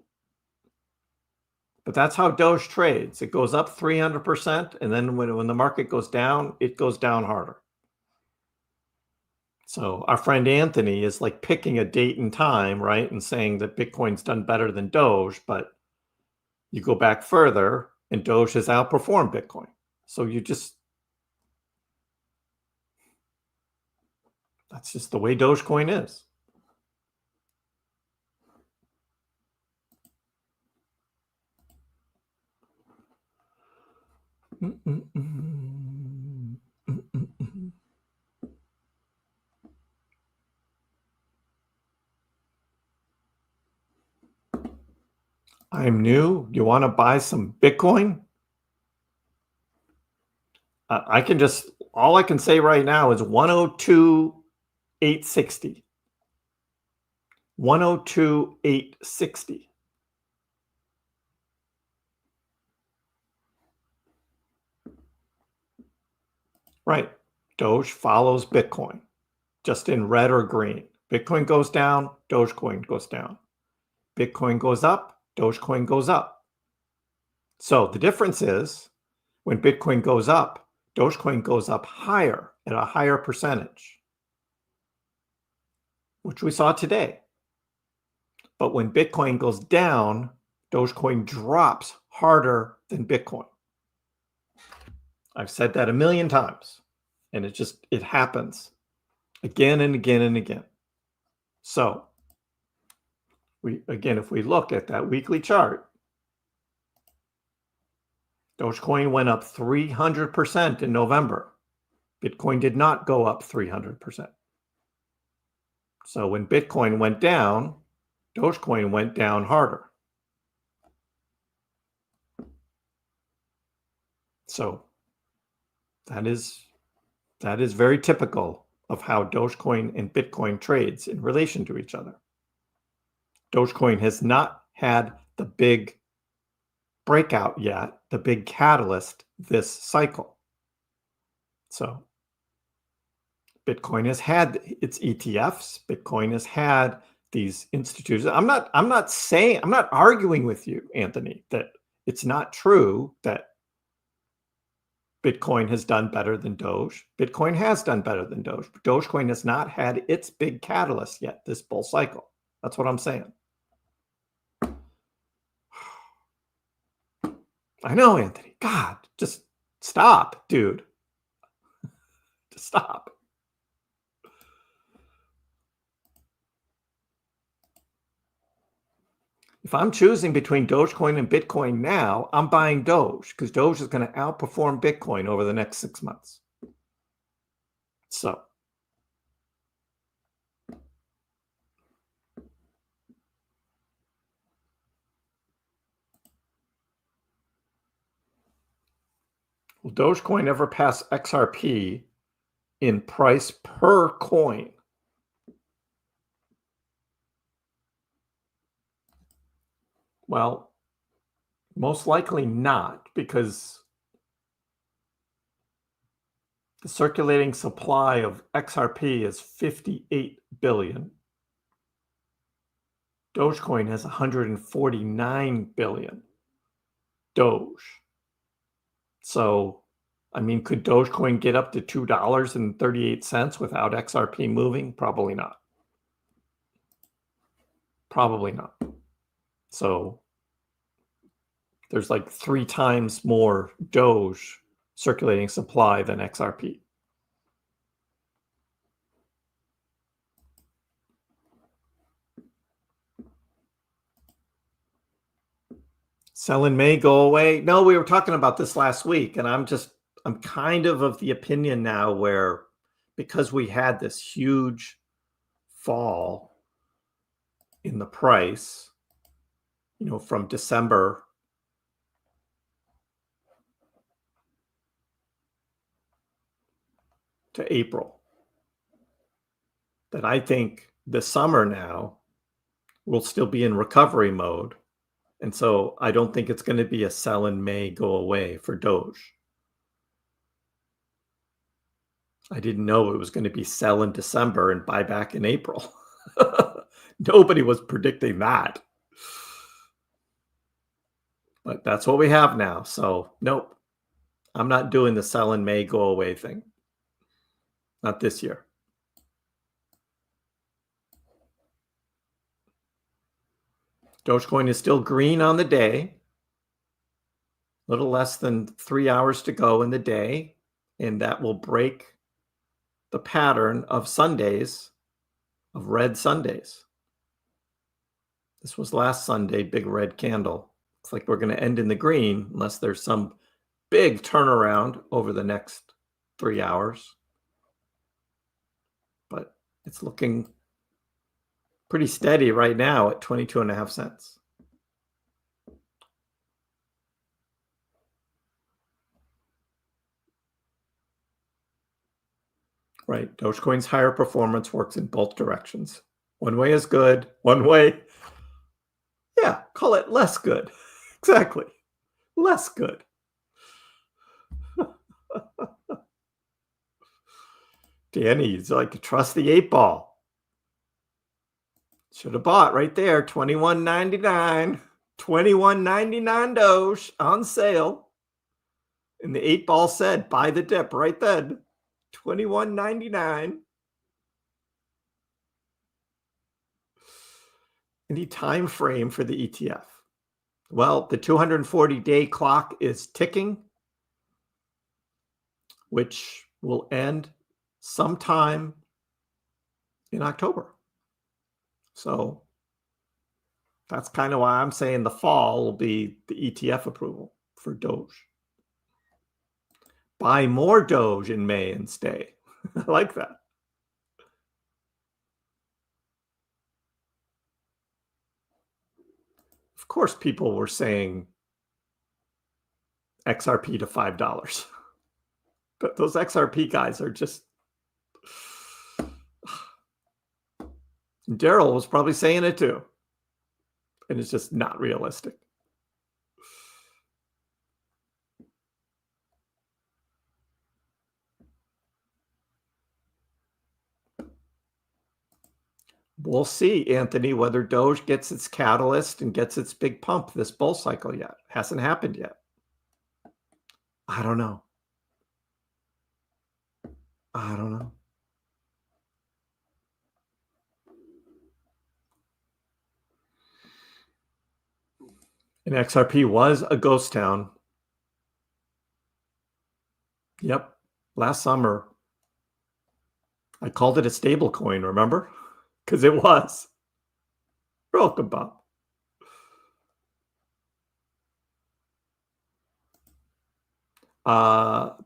But that's how Doge trades. It goes up 300%, and then when the market goes down, it goes down harder. So our friend Anthony is like picking a date and time, right? And saying that Bitcoin's done better than Doge, but you go back further and Doge has outperformed Bitcoin. So that's just the way Dogecoin is. I'm new. You want to buy some Bitcoin? All I can say right now is 102,860. 102,860. Right. Doge follows Bitcoin, just in red or green. Bitcoin goes down, Dogecoin goes down. Bitcoin goes up, Dogecoin goes up. So the difference is when Bitcoin goes up, Dogecoin goes up higher at a higher percentage, which we saw today. But when Bitcoin goes down, Dogecoin drops harder than Bitcoin. I've said that a million times, and it happens again and again and again. So if we look at that weekly chart, Dogecoin went up 300% in November. Bitcoin did not go up 300%. So when Bitcoin went down, Dogecoin went down harder. So that is very typical of how Dogecoin and Bitcoin trades in relation to each other. Dogecoin has not had the big breakout yet, the big catalyst this cycle. So Bitcoin has had its ETFs. Bitcoin has had these institutions. I'm not arguing with you, Anthony, that It's not true that Bitcoin has done better than Doge. Bitcoin has done better than Doge. But Dogecoin has not had its big catalyst yet this bull cycle. That's what I'm saying. I know, Anthony. God, just stop, dude. Just stop. If I'm choosing between Dogecoin and Bitcoin now, I'm buying Doge because Doge is going to outperform Bitcoin over the next 6 months. So, will Dogecoin ever pass XRP in price per coin? Well, most likely not, because the circulating supply of XRP is 58 billion. Dogecoin has 149 billion. Doge. So, I mean, could Dogecoin get up to $2.38 without XRP moving? Probably not. Probably not. So there's like 3 times more Doge circulating supply than XRP. Selling may go away. No, we were talking about this last week, and I'm kind of the opinion now where, because we had this huge fall in the price, from December to April, that I think the summer now will still be in recovery mode. And so I don't think it's going to be a sell in May, go away for Doge. I didn't know it was going to be sell in December and buy back in April. Nobody was predicting that. But that's what we have now. So nope, I'm not doing the sell in May, go away thing. Not this year. Dogecoin is still green on the day. A little less than 3 hours to go in the day. And that will break the pattern of Sundays, of red Sundays. This was last Sunday, big red candle. Looks like we're going to end in the green unless there's some big turnaround over the next 3 hours. But it's looking pretty steady right now at 22.5 cents. Right. Dogecoin's higher performance works in both directions. One way is good. One way, yeah, call it less good. Exactly. Less good. Danny, you'd like to trust the 8 ball. Should have bought right there. $21.99. $21.99 Doge on sale. And the 8 ball said, buy the dip right then. $21.99. Any time frame for the ETF? Well, the 240-day clock is ticking, which will end sometime in October. So that's kind of why I'm saying the fall will be the ETF approval for Doge. Buy more Doge in May and stay. I like that. Of course, people were saying XRP to $5. But those XRP guys are just... Daryl was probably saying it too. And it's just not realistic. We'll see, Anthony, whether Doge gets its catalyst and gets its big pump this bull cycle yet. Hasn't happened yet. I don't know. I don't know. And XRP was a ghost town. Yep. Last summer, I called it a stable coin, remember? Because it was. Welcome, Bob.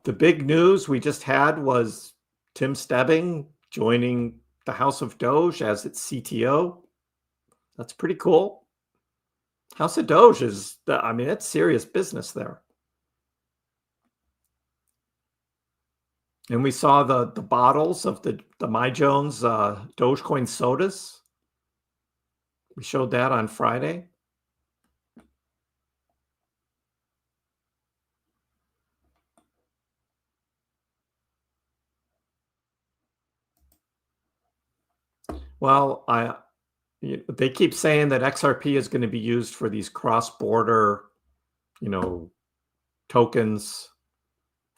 The big news we just had was Tim Stebbing joining the House of Doge as its CTO. That's pretty cool. House of Doge is, I mean, it's serious business there. And we saw the bottles of the MyDoge Dogecoin sodas. We showed that on Friday. Well, they keep saying that XRP is going to be used for these cross-border, tokens,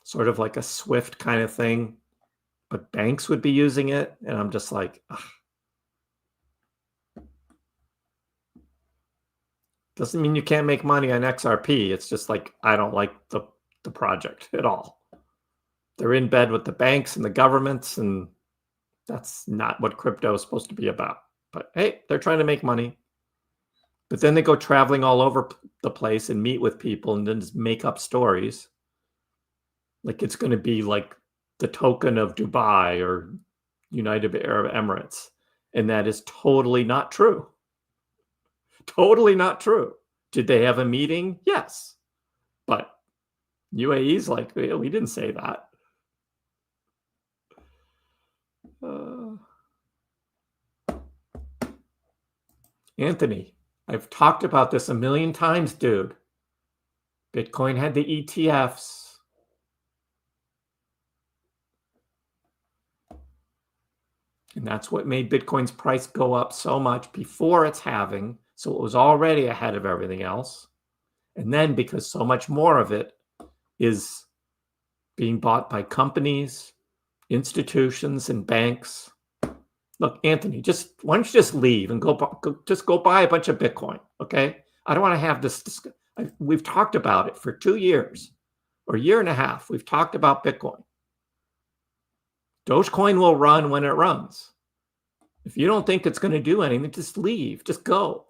sort of like a SWIFT kind of thing, but banks would be using it. And I'm just like, ugh. Doesn't mean you can't make money on XRP. It's just like, I don't like the project at all. They're in bed with the banks and the governments, and that's not what crypto is supposed to be about. But hey, they're trying to make money. But then they go traveling all over the place and meet with people and then just make up stories. Like it's going to be like the token of Dubai or United Arab Emirates. And that is totally not true. Totally not true. Did they have a meeting? Yes. But UAE's like, we didn't say that. Anthony, I've talked about this a million times, dude. Bitcoin had the ETFs. And that's what made Bitcoin's price go up so much before its halving. So it was already ahead of everything else. And then because so much more of it is being bought by companies, institutions, and banks. Look, Anthony, why don't you just leave and go buy a bunch of Bitcoin, okay? I don't want to have this. We've talked about it for 2 years or a year and a half. We've talked about Bitcoin. Dogecoin will run when it runs. If you don't think it's going to do anything, just leave. Just go.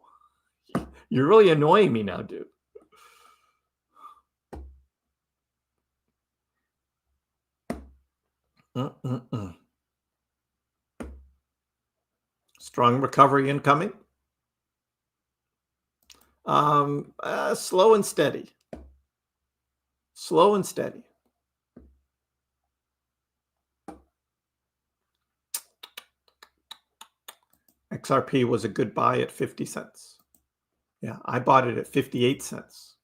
You're really annoying me now, dude. Strong recovery incoming. Slow and steady. Slow and steady. XRP was a good buy at 50 cents. Yeah, I bought it at 58 cents.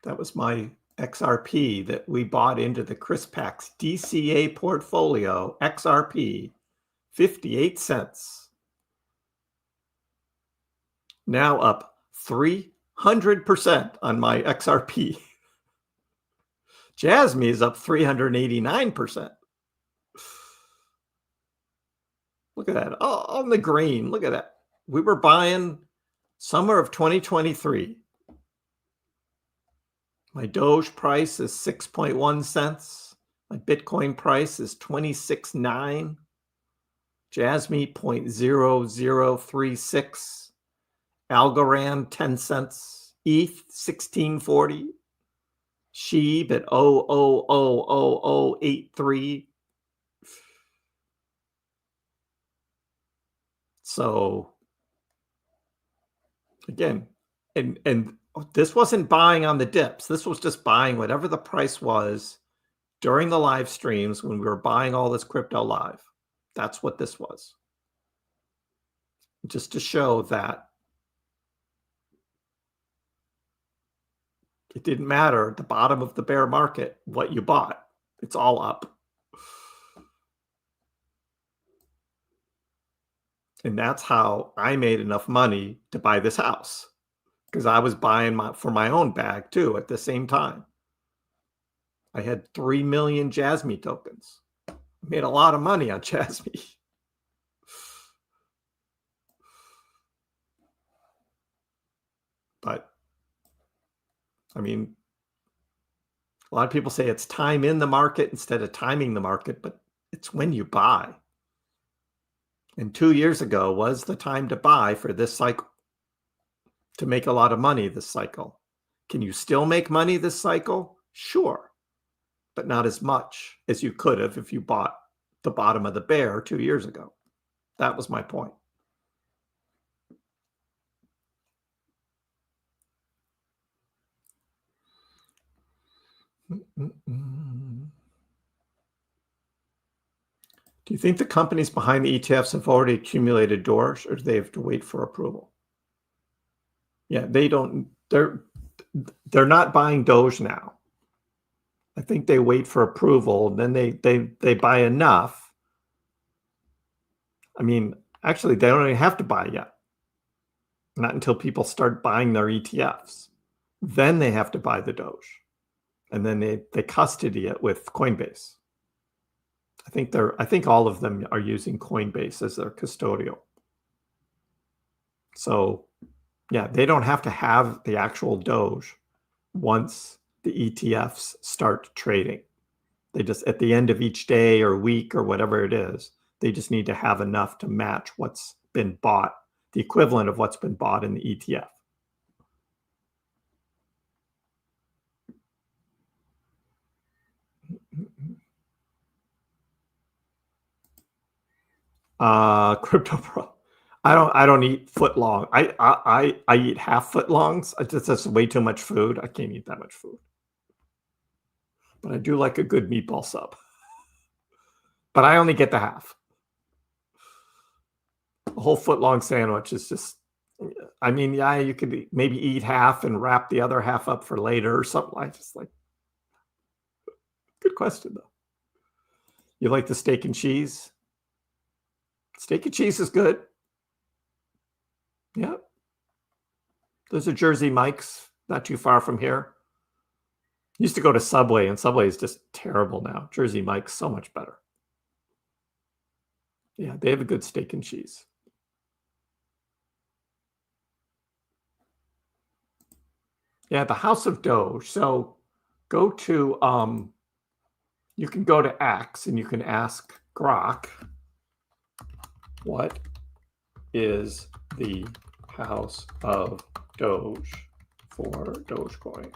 That was my XRP that we bought into the KrissPax DCA portfolio, XRP, 58 cents. Now up 300% on my XRP. Jasmine is up 389%. Look at that. Oh, on the green. Look at that. We were buying summer of 2023. My Doge price is 6.1 cents. My Bitcoin price is 26.9. Jasmine 0.0036. Algorand 10 cents. ETH 1640. SHIB at 0.000083. So again, and this wasn't buying on the dips. This was just buying whatever the price was during the live streams when we were buying all this crypto live. That's what this was. Just to show that it didn't matter at the bottom of the bear market what you bought. It's all up. And that's how I made enough money to buy this house, because I was buying for my own bag too at the same time. I had 3 million Jasmy tokens. I made a lot of money on Jasmy. But I mean, a lot of people say it's time in the market instead of timing the market, but it's when you buy. And 2 years ago was the time to buy for this cycle, to make a lot of money this cycle. Can you still make money this cycle? Sure, but not as much as you could have if you bought the bottom of the bear 2 years ago. That was my point. Do you think the companies behind the ETFs have already accumulated Doge, or do they have to wait for approval? Yeah, they don't. They're not buying Doge now. I think they wait for approval, and then they buy enough. I mean, actually, they don't even have to buy yet. Not until people start buying their ETFs. Then they have to buy the Doge, and then they custody it with Coinbase. I think all of them are using Coinbase as their custodial. So, yeah, they don't have to have the actual Doge once the ETFs start trading. They just, at the end of each day or week or whatever it is, they just need to have enough to match what's been bought, the equivalent of what's been bought in the ETF. Crypto Pro. I don't eat foot long. I eat half foot longs. That's way too much food. I can't eat that much food. But I do like a good meatball sub. But I only get the half. A whole foot long sandwich is just, I mean, yeah, you could maybe eat half and wrap the other half up for later or something. I just like, good question though. You like the steak and cheese? Steak and cheese is good. Yeah. Those are Jersey Mike's, not too far from here. Used to go to Subway, and Subway is just terrible now. Jersey Mike's so much better. Yeah, they have a good steak and cheese. Yeah, the House of Doge. So go to, you can go to X and you can ask Grok, what is the House of Doge for Dogecoin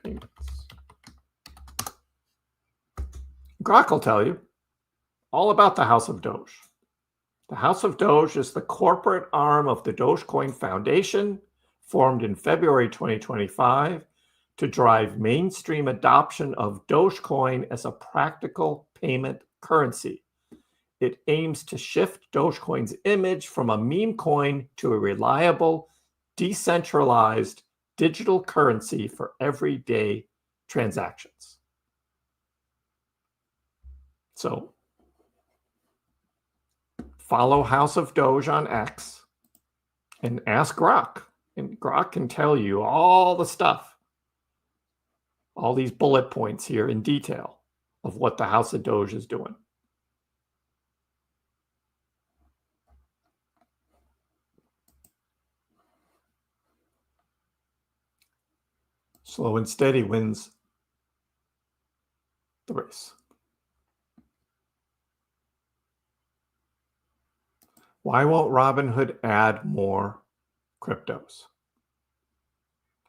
payments? Grok will tell you all about the House of Doge. The House of Doge is the corporate arm of the Dogecoin Foundation, formed in February 2025 to drive mainstream adoption of Dogecoin as a practical payment currency. It aims to shift Dogecoin's image from a meme coin to a reliable, decentralized digital currency for everyday transactions. So follow House of Doge on X and ask Grok. And Grok can tell you all the stuff, all these bullet points here in detail of what the House of Doge is doing. Slow and steady wins the race. Why won't Robinhood add more cryptos?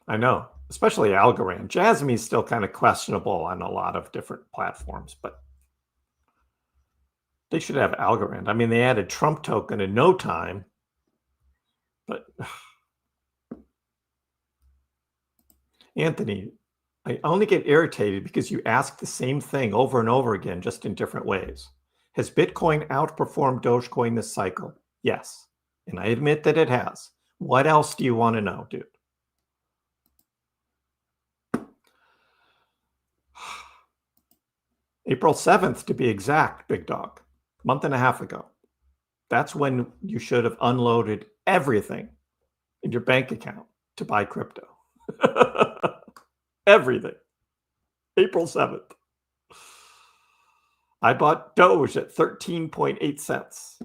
I know, especially Algorand. Jasmy is still kind of questionable on a lot of different platforms, but they should have Algorand. I mean, they added Trump token in no time, but Anthony, I only get irritated because you ask the same thing over and over again, just in different ways. Has Bitcoin outperformed Dogecoin this cycle? Yes. And I admit that it has. What else do you want to know, dude? April 7th, to be exact, big dog. A month and a half ago. That's when you should have unloaded everything in your bank account to buy crypto. Everything. April 7th. I bought Doge at 13.8 cents.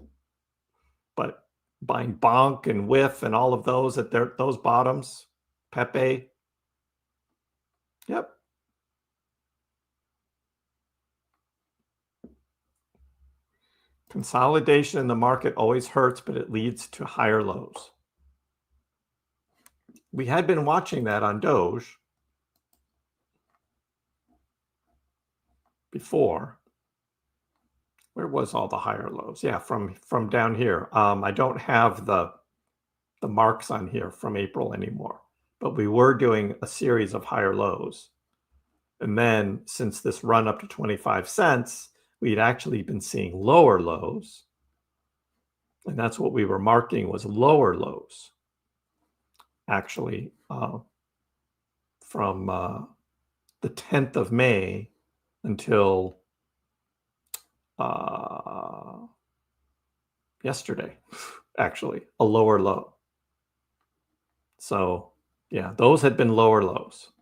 But buying Bonk and Whiff and all of those at those bottoms, Pepe. Yep. Consolidation in the market always hurts, but it leads to higher lows. We had been watching that on Doge before. Where was all the higher lows? Yeah, from down here. I don't have the marks on here from April anymore, but we were doing a series of higher lows. And then since this run up to 25 cents, we'd actually been seeing lower lows. And that's what we were marking was lower lows. Actually, from the 10th of May until yesterday, actually, a lower low. So, yeah, those had been lower lows.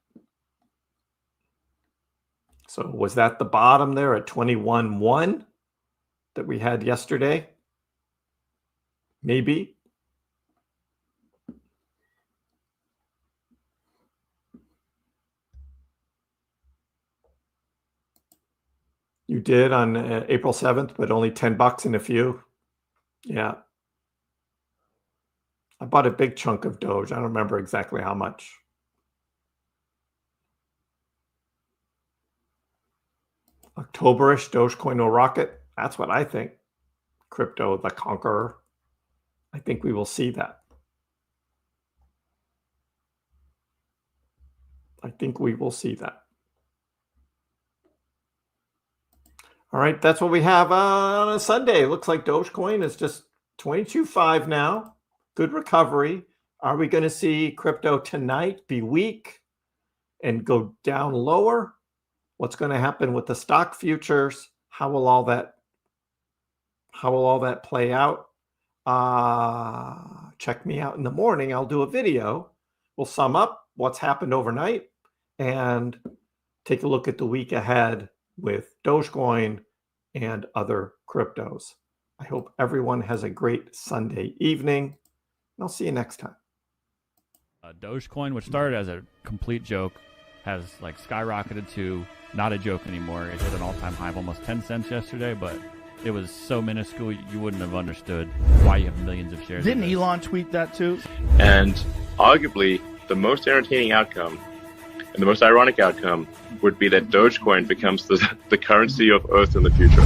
So was that the bottom there at 21.1 that we had yesterday? Maybe. You did on April 7th, but only $10 in a few. Yeah. I bought a big chunk of Doge. I don't remember exactly how much. Octoberish, Dogecoin will rocket. That's what I think. Crypto, the conqueror. I think we will see that. I think we will see that. All right, that's what we have on a Sunday. It looks like Dogecoin is just 22.5 now. Good recovery. Are we going to see crypto tonight be weak and go down lower? What's going to happen with the stock futures? How will all that play out? Check me out in the morning. I'll do a video. We'll sum up what's happened overnight and take a look at the week ahead with Dogecoin and other cryptos. I hope everyone has a great Sunday evening, and I'll see you next time. Dogecoin, which started as a complete joke, has like skyrocketed to not a joke anymore. It hit an all-time high of almost 10 cents yesterday, but it was so minuscule you wouldn't have understood why you have millions of shares. Didn't Elon tweet that too? And arguably, the most entertaining outcome and the most ironic outcome would be that Dogecoin becomes the currency of Earth in the future.